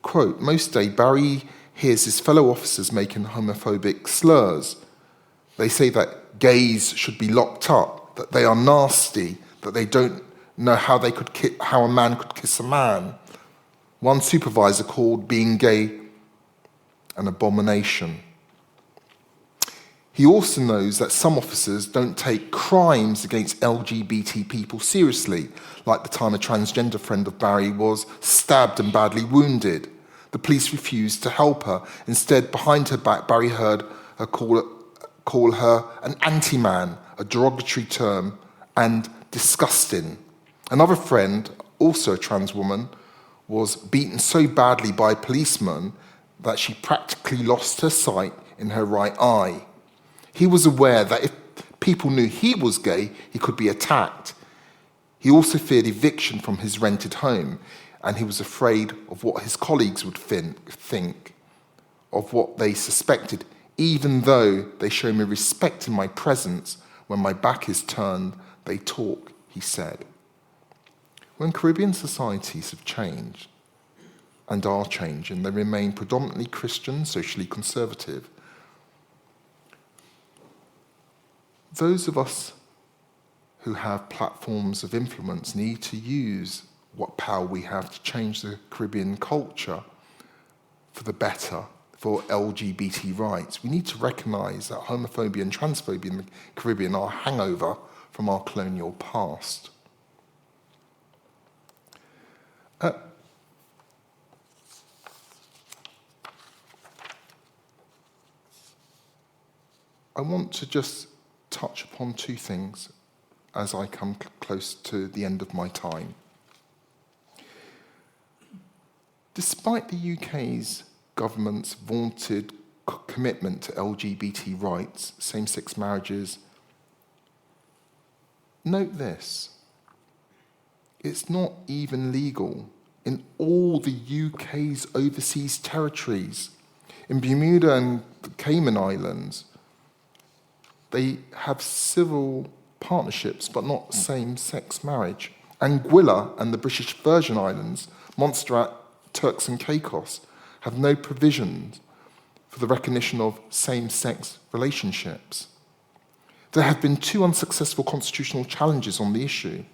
Quote, most day Barry hears his fellow officers making homophobic slurs. They say that gays should be locked up, that they are nasty, that they don't know how a man could kiss a man. One supervisor called being gay an abomination. He also knows that some officers don't take crimes against LGBT people seriously, like the time a transgender friend of Barry was stabbed and badly wounded. The police refused to help her. Instead, behind her back, Barry heard her call her an anti-man, a derogatory term, and disgusting. Another friend, also a trans woman, was beaten so badly by a policeman that she practically lost her sight in her right eye. He was aware that if people knew he was gay, he could be attacked. He also feared eviction from his rented home, and he was afraid of what his colleagues would think, of what they suspected, even though they show me respect in my presence. When my back is turned, they talk, he said. When Caribbean societies have changed, and are changing. They remain predominantly Christian, socially conservative. Those of us who have platforms of influence need to use what power we have to change the Caribbean culture for the better, for LGBT rights. We need to recognise that homophobia and transphobia in the Caribbean are a hangover from our colonial past. I want to just touch upon two things as I come close to the end of my time. Despite the UK's government's vaunted commitment to LGBT rights, same-sex marriages, note this: it's not even legal in all the UK's overseas territories. In Bermuda and the Cayman Islands, they have civil partnerships, but not same-sex marriage. Anguilla and the British Virgin Islands, Montserrat, Turks and Caicos, have no provisions for the recognition of same-sex relationships. There have been two unsuccessful constitutional challenges on the issue.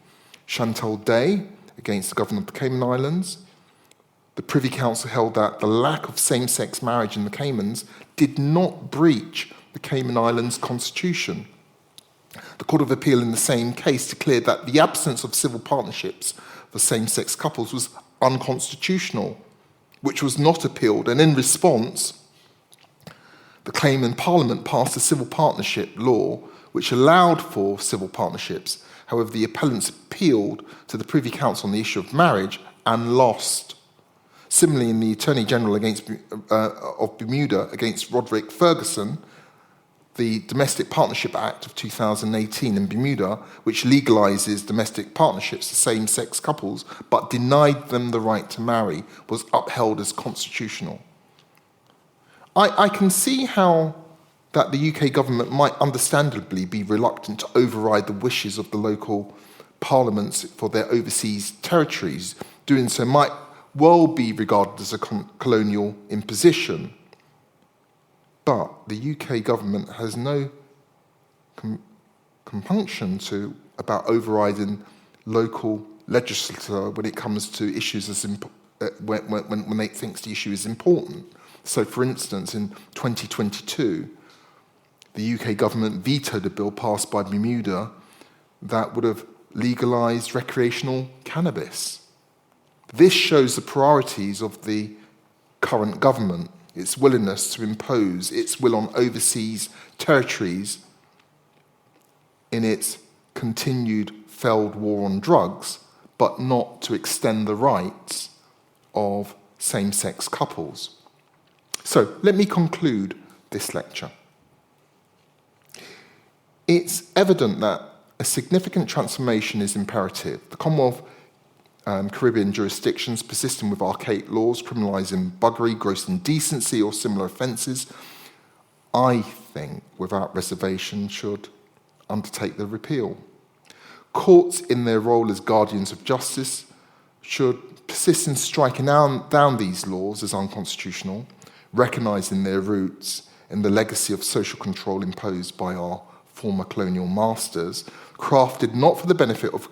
Chantal Day against the government of the Cayman Islands. The Privy Council held that the lack of same-sex marriage in the Caymans did not breach the Cayman Islands Constitution. The Court of Appeal in the same case declared that the absence of civil partnerships for same-sex couples was unconstitutional, which was not appealed, and in response, the Cayman Parliament passed a civil partnership law which allowed for civil partnerships. However, the appellants appealed to the Privy Council on the issue of marriage and lost. Similarly, in the Attorney General of Bermuda against Roderick Ferguson, the Domestic Partnership Act of 2018 in Bermuda, which legalises domestic partnerships for same-sex couples but denied them the right to marry, was upheld as constitutional. I can see how that the UK government might understandably be reluctant to override the wishes of the local parliaments for their overseas territories. Doing so might well be regarded as a colonial imposition. But the UK government has no compunction about overriding local legislature when it comes to issues when they think the issue is important. So, for instance, in 2022, the UK government vetoed a bill passed by Bermuda that would have legalised recreational cannabis. This shows the priorities of the current government, its willingness to impose its will on overseas territories in its continued failed war on drugs, but not to extend the rights of same-sex couples. So let me conclude this lecture. It's evident that a significant transformation is imperative. The Commonwealth Caribbean jurisdictions persisting with archaic laws criminalising buggery, gross indecency or similar offences, I think, without reservation, should undertake their repeal. Courts, in their role as guardians of justice, should persist in striking down these laws as unconstitutional, recognising their roots in the legacy of social control imposed by our former colonial masters, crafted not for the benefit of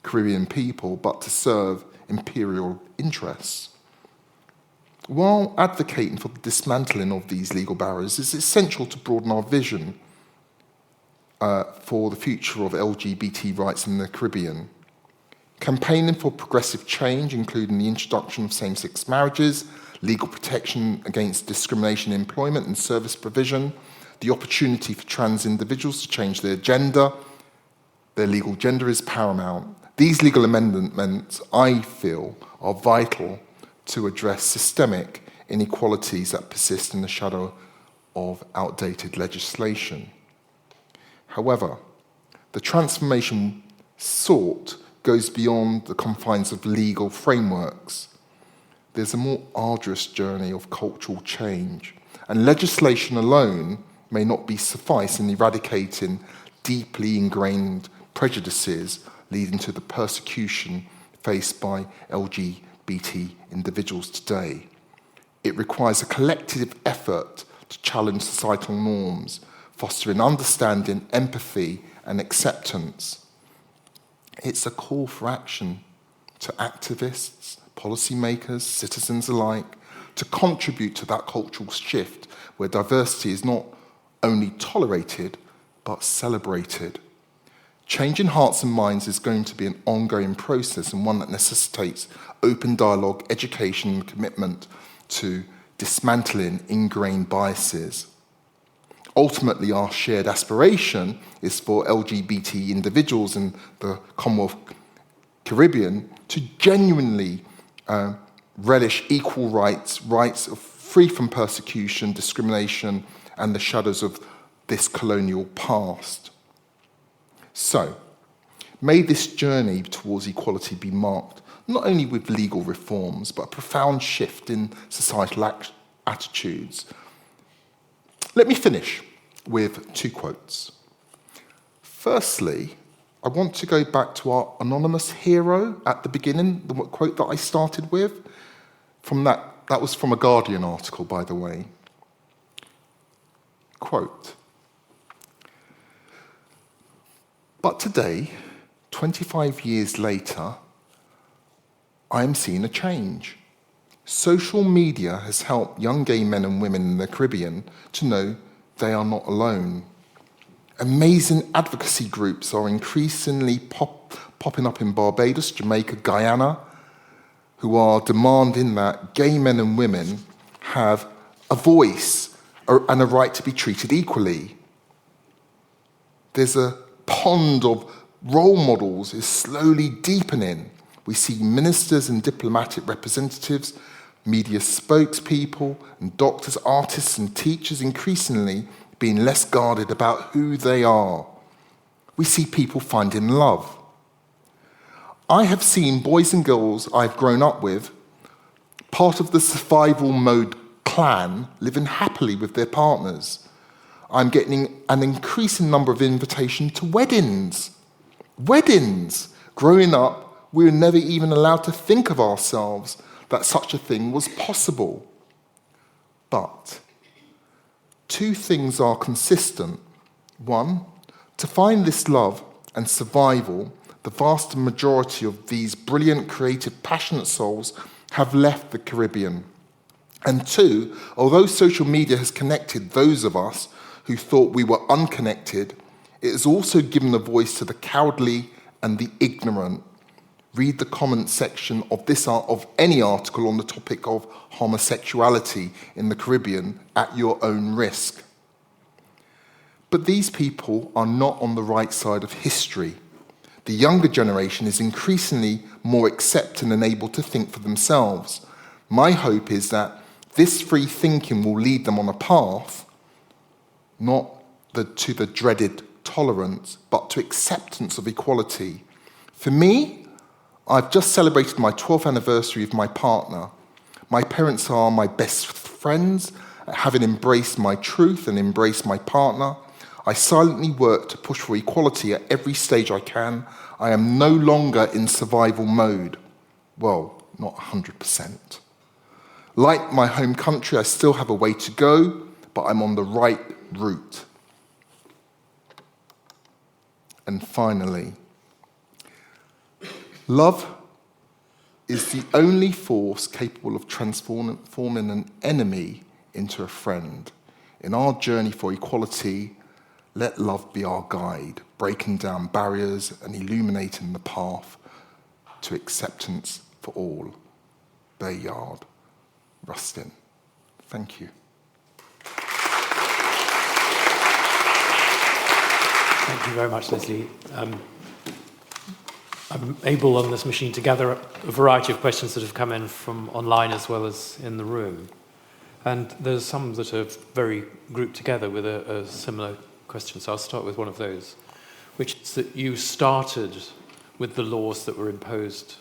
Caribbean people, but to serve imperial interests. While advocating for the dismantling of these legal barriers, it's essential to broaden our vision for the future of LGBT rights in the Caribbean. Campaigning for progressive change, including the introduction of same-sex marriages, legal protection against discrimination in employment and service provision, the opportunity for trans individuals to change their gender, their legal gender is paramount. These legal amendments, I feel, are vital to address systemic inequalities that persist in the shadow of outdated legislation. However, the transformation sought goes beyond the confines of legal frameworks. There's a more arduous journey of cultural change, and legislation alone may not be suffice in eradicating deeply ingrained prejudices leading to the persecution faced by LGBT LGBT individuals today. It requires a collective effort to challenge societal norms, fostering understanding, empathy, and acceptance. It's a call for action to activists, policymakers, citizens alike, to contribute to that cultural shift where diversity is not only tolerated, but celebrated. Changing hearts and minds is going to be an ongoing process and one that necessitates open dialogue, education, and commitment to dismantling ingrained biases. Ultimately, our shared aspiration is for LGBT individuals in the Commonwealth Caribbean to genuinely relish equal rights free from persecution, discrimination, and the shadows of this colonial past. So, may this journey towards equality be marked not only with legal reforms, but a profound shift in societal attitudes. Let me finish with 2 quotes. Firstly, I want to go back to our anonymous hero at the beginning, the quote that I started with. That was from a Guardian article, by the way. Quote, "But today, 25 years later, I am seeing a change. Social media has helped young gay men and women in the Caribbean to know they are not alone. Amazing advocacy groups are increasingly popping up in Barbados, Jamaica, Guyana, who are demanding that gay men and women have a voice and a right to be treated equally. There's a pond of role models is slowly deepening. We see ministers and diplomatic representatives, media spokespeople, and doctors, artists, and teachers increasingly being less guarded about who they are. We see people finding love. I have seen boys and girls I've grown up with, part of the survival mode clan, living happily with their partners. I'm getting an increasing number of invitations to weddings. Weddings! Growing up, we were never even allowed to think of ourselves that such a thing was possible. But 2 things are consistent. 1, to find this love and survival, the vast majority of these brilliant, creative, passionate souls have left the Caribbean. And 2, although social media has connected those of us who thought we were unconnected, it has also given a voice to the cowardly and the ignorant. Read the comment section of any article on the topic of homosexuality in the Caribbean at your own risk. But these people are not on the right side of history. The younger generation is increasingly more accepting and able to think for themselves. My hope is that this free thinking will lead them on a path, not to the dreaded tolerance, but to acceptance of equality. For me, I've just celebrated my 12th anniversary with my partner. My parents are my best friends, having embraced my truth and embraced my partner. I silently work to push for equality at every stage I can. I am no longer in survival mode. Well, not 100%. Like my home country, I still have a way to go, but I'm on the right route. And finally, love is the only force capable of transforming an enemy into a friend. In our journey for equality, let love be our guide, breaking down barriers and illuminating the path to acceptance for all. Barnard, Rustin. Thank you. Thank you very much, Leslie. I'm able on this machine to gather a variety of questions that have come in from online as well as in the room. And there's some that are very grouped together with a similar question. So I'll start with one of those, which is that you started with the laws that were imposed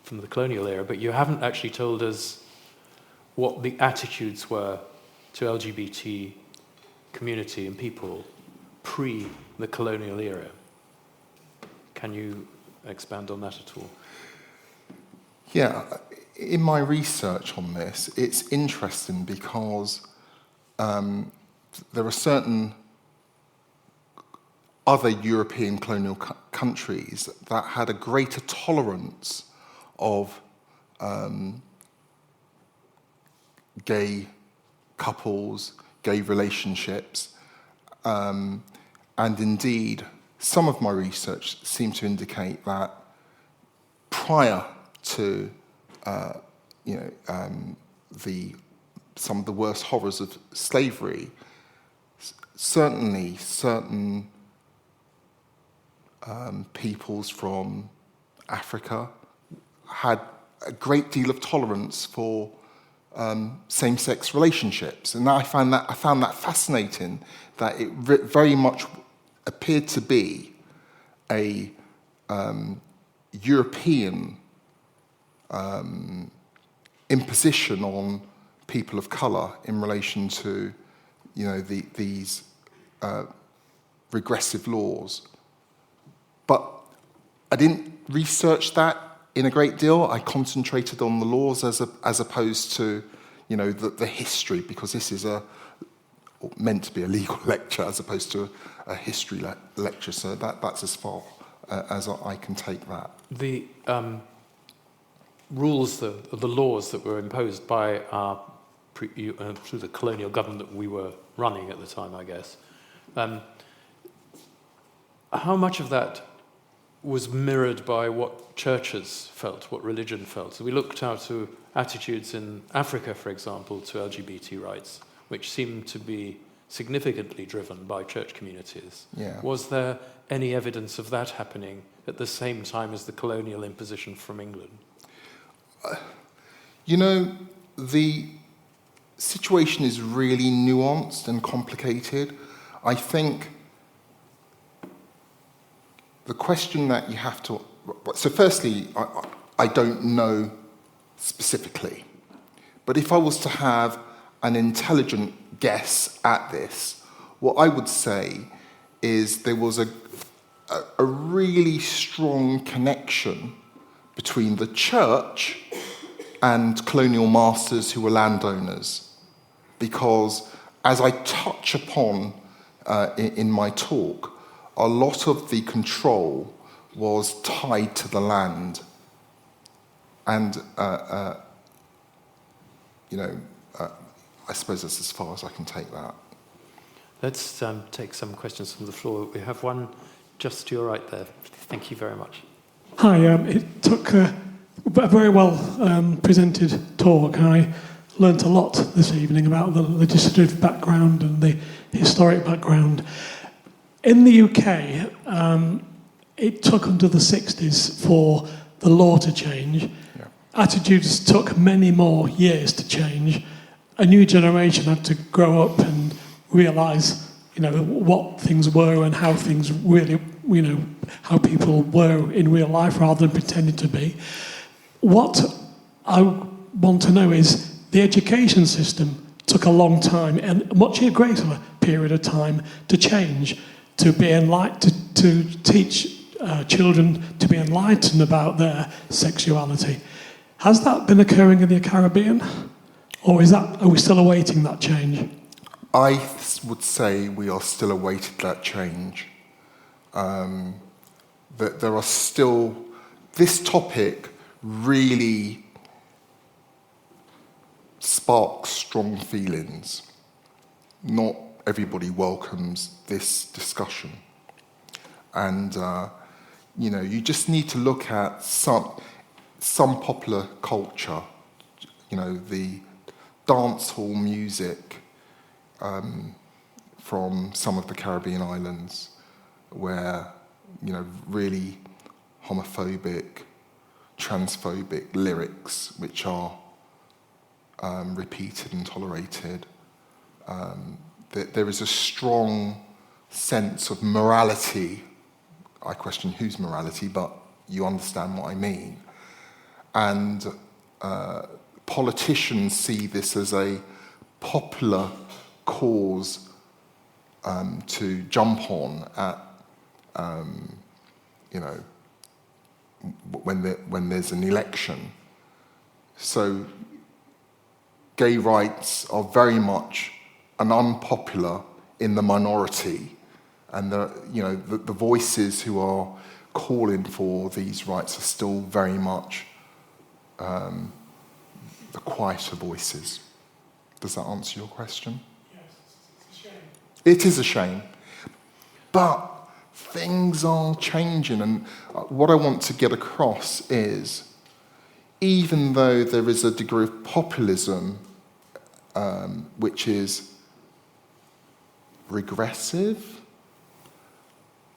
from the colonial era, but you haven't actually told us what the attitudes were to LGBT community and people pre the colonial era. Can you expand on that at all? Yeah, in my research on this, it's interesting because there are certain other European colonial countries that had a greater tolerance of gay couples, gay relationships, and indeed, some of my research seemed to indicate that prior to some of the worst horrors of slavery, certainly certain peoples from Africa had a great deal of tolerance for same-sex relationships, and I found that fascinating. That it very much appeared to be a European imposition on people of colour in relation to, these regressive laws. But I didn't research that in a great deal. I concentrated on the laws as opposed to, the history, because this is meant to be a legal lecture as opposed to a history lecture. So that's as far as I can take that. The rules, the laws that were imposed by through the colonial government that we were running at the time, I guess, how much of that was mirrored by what churches felt, what religion felt? So we looked out to attitudes in Africa, for example, to LGBT rights, which seemed to be significantly driven by church communities. Yeah. Was there any evidence of that happening at the same time as the colonial imposition from England? The situation is really nuanced and complicated. I think the question that you have to... So firstly, I don't know specifically. But if I was to have an intelligent guess at this, what I would say is there was a really strong connection between the church and colonial masters who were landowners. Because as I touch upon in my talk, a lot of the control was tied to the land. And, I suppose that's as far as I can take that. Let's take some questions from the floor. We have one just to your right there. Thank you very much. Hi, it took a very well presented talk. I learnt a lot this evening about the legislative background and the historic background. In the UK, it took until the 60s for the law to change. Yeah. Attitudes took many more years to change. A new generation had to grow up and realise, what things were and how things really, how people were in real life rather than pretending to be. What I want to know is the education system took a long time and much a greater period of time to change, to be enlightened, to teach children to be enlightened about their sexuality. Has that been occurring in the Caribbean? Or are we still awaiting that change? I would say we are still awaiting that change. That there are still... This topic really sparks strong feelings. Not everybody welcomes this discussion. And, you just need to look at some popular culture, the dance hall music from some of the Caribbean islands where, really homophobic, transphobic lyrics which are repeated and tolerated. There is a strong sense of morality. I question whose morality, but you understand what I mean. And politicians see this as a popular cause to jump on at, when there's an election. So gay rights are very much an unpopular in the minority, and the voices who are calling for these rights are still very much the quieter voices. Does that answer your question? Yes, it's a shame. It is a shame. But things are changing, and what I want to get across is, even though there is a degree of populism which is regressive,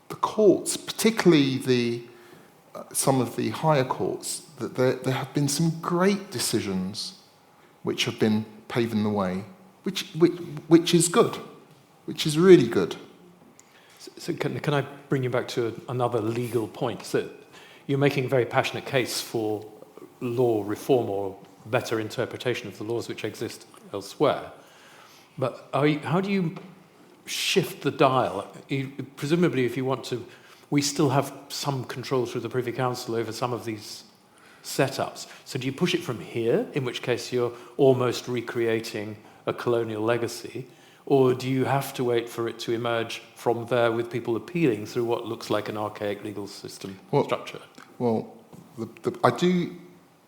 the courts, particularly some of the higher courts, that there have been some great decisions which have been paving the way, which is good, which is really good. So can I bring you back to another legal point? So you're making a very passionate case for law reform or better interpretation of the laws which exist elsewhere. But how do you shift the dial? Presumably, if you want to, we still have some control through the Privy Council over some of these setups. So do you push it from here, in which case you're almost recreating a colonial legacy, or do you have to wait for it to emerge from there with people appealing through what looks like an archaic legal system structure? Well, I do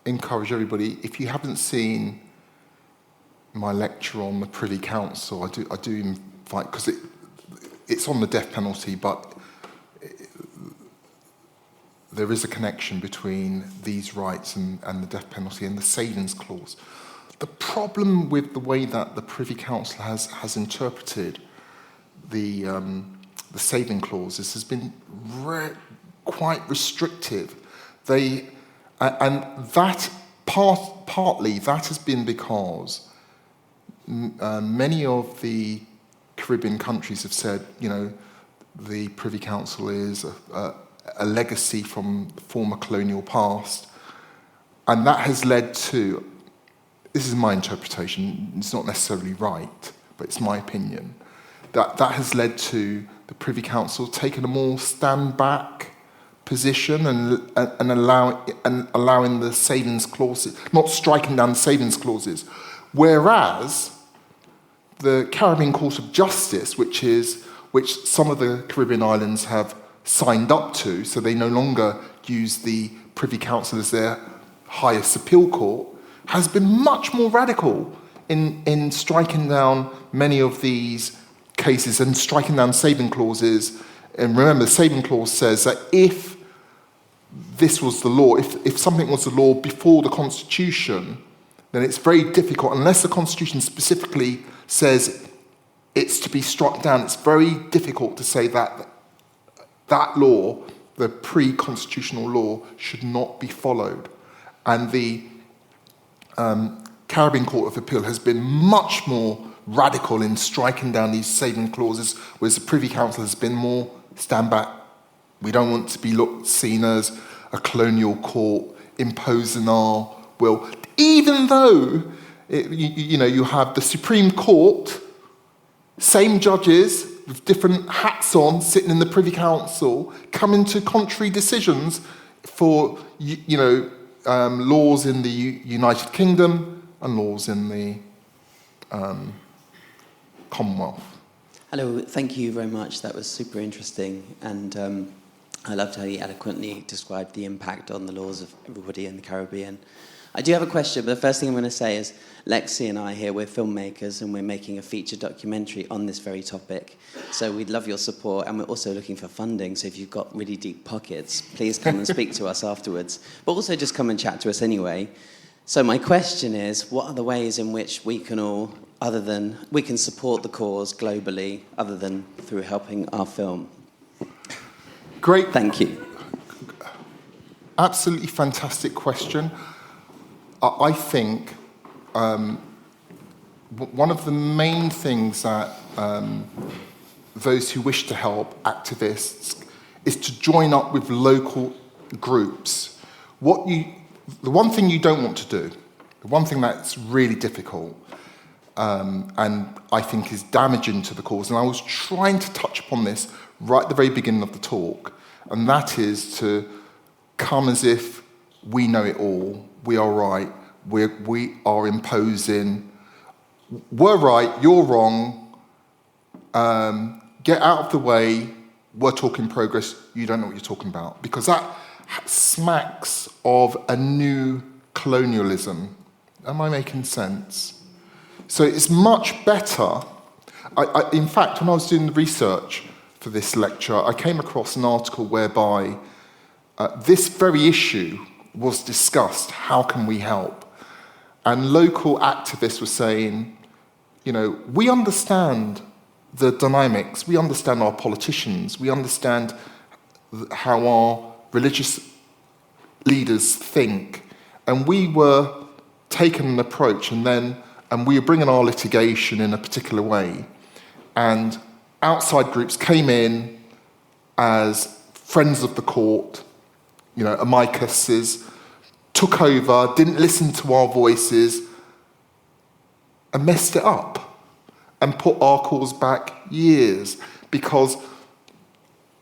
encourage everybody, if you haven't seen my lecture on the Privy Council, I do invite, because it's on the death penalty, but there is a connection between these rights and the death penalty and the savings clause. The problem with the way that the Privy Council has interpreted the saving clauses has been quite restrictive. And that partly that has been because many of the Caribbean countries have said, the Privy Council is a legacy from the former colonial past, and that has led to, this is my interpretation, it's not necessarily right, but it's my opinion, that has led to the Privy Council taking a more stand-back position and allowing the savings clauses, not striking down the savings clauses, whereas the Caribbean Court of Justice, which some of the Caribbean islands have signed up to, so they no longer use the Privy Council as their highest appeal court, has been much more radical in striking down many of these cases and striking down saving clauses. And remember, the saving clause says that if this was the law, if something was the law before the Constitution, then it's very difficult, unless the Constitution specifically says it's to be struck down, it's very difficult to say that that law, the pre-constitutional law, should not be followed. And the Caribbean Court of Appeal has been much more radical in striking down these saving clauses, whereas the Privy Council has been more stand back. We don't want to be seen as a colonial court imposing our will. Even though you have the Supreme Court, same judges with different hats on, sitting in the Privy Council, coming to contrary decisions for laws in the United Kingdom and laws in the Commonwealth. Hello, thank you very much. That was super interesting, and I loved how you eloquently described the impact on the laws of everybody in the Caribbean. I do have a question, but the first thing I'm going to say is Lexi and I here, we're filmmakers and we're making a feature documentary on this very topic. So we'd love your support, and we're also looking for funding. So if you've got really deep pockets, please come and speak to us afterwards. But also just come and chat to us anyway. So my question is, what are the ways in which we can all, we can support the cause globally, other than through helping our film? Great. Thank you. Absolutely fantastic question. I think one of the main things that those who wish to help, activists, is to join up with local groups. The one thing you don't want to do, the one thing that's really difficult, and I think is damaging to the cause, and I was trying to touch upon this right at the very beginning of the talk, and that is to come as if we know it all, we are right, we are imposing, we're right, you're wrong, get out of the way, we're talking progress, you don't know what you're talking about. Because that smacks of a new colonialism. Am I making sense? So it's much better. In fact, when I was doing the research for this lecture, I came across an article whereby this very issue was discussed. How can we help? And local activists were saying, you know, we understand the dynamics, we understand our politicians, we understand how our religious leaders think, and we were taking an approach, and we were bringing our litigation in a particular way, and outside groups came in as friends of the court, you know, amicuses, took over, didn't listen to our voices, and messed it up, and put our cause back years, because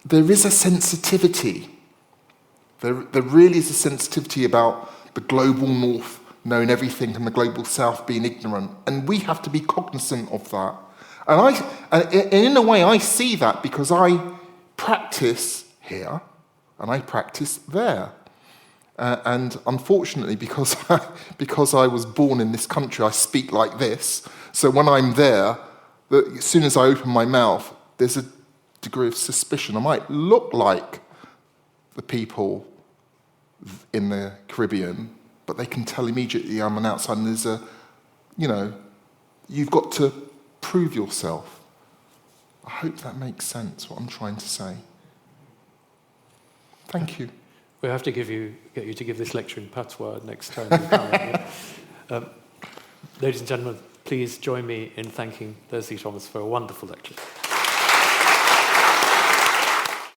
there is a sensitivity. There really is a sensitivity about the global north knowing everything and the global south being ignorant. And we have to be cognizant of that. And in a way, I see that because I practice here and I practice there. And unfortunately, because I was born in this country, I speak like this. So when I'm there, as soon as I open my mouth, there's a degree of suspicion. I might look like the people in the Caribbean, but they can tell immediately I'm an outsider. And there's you've got to prove yourself. I hope that makes sense, what I'm trying to say. Thank you. We have to get you to give this lecture in patois next time you come. Ladies and gentlemen, please join me in thanking Leslie Thomas for a wonderful lecture.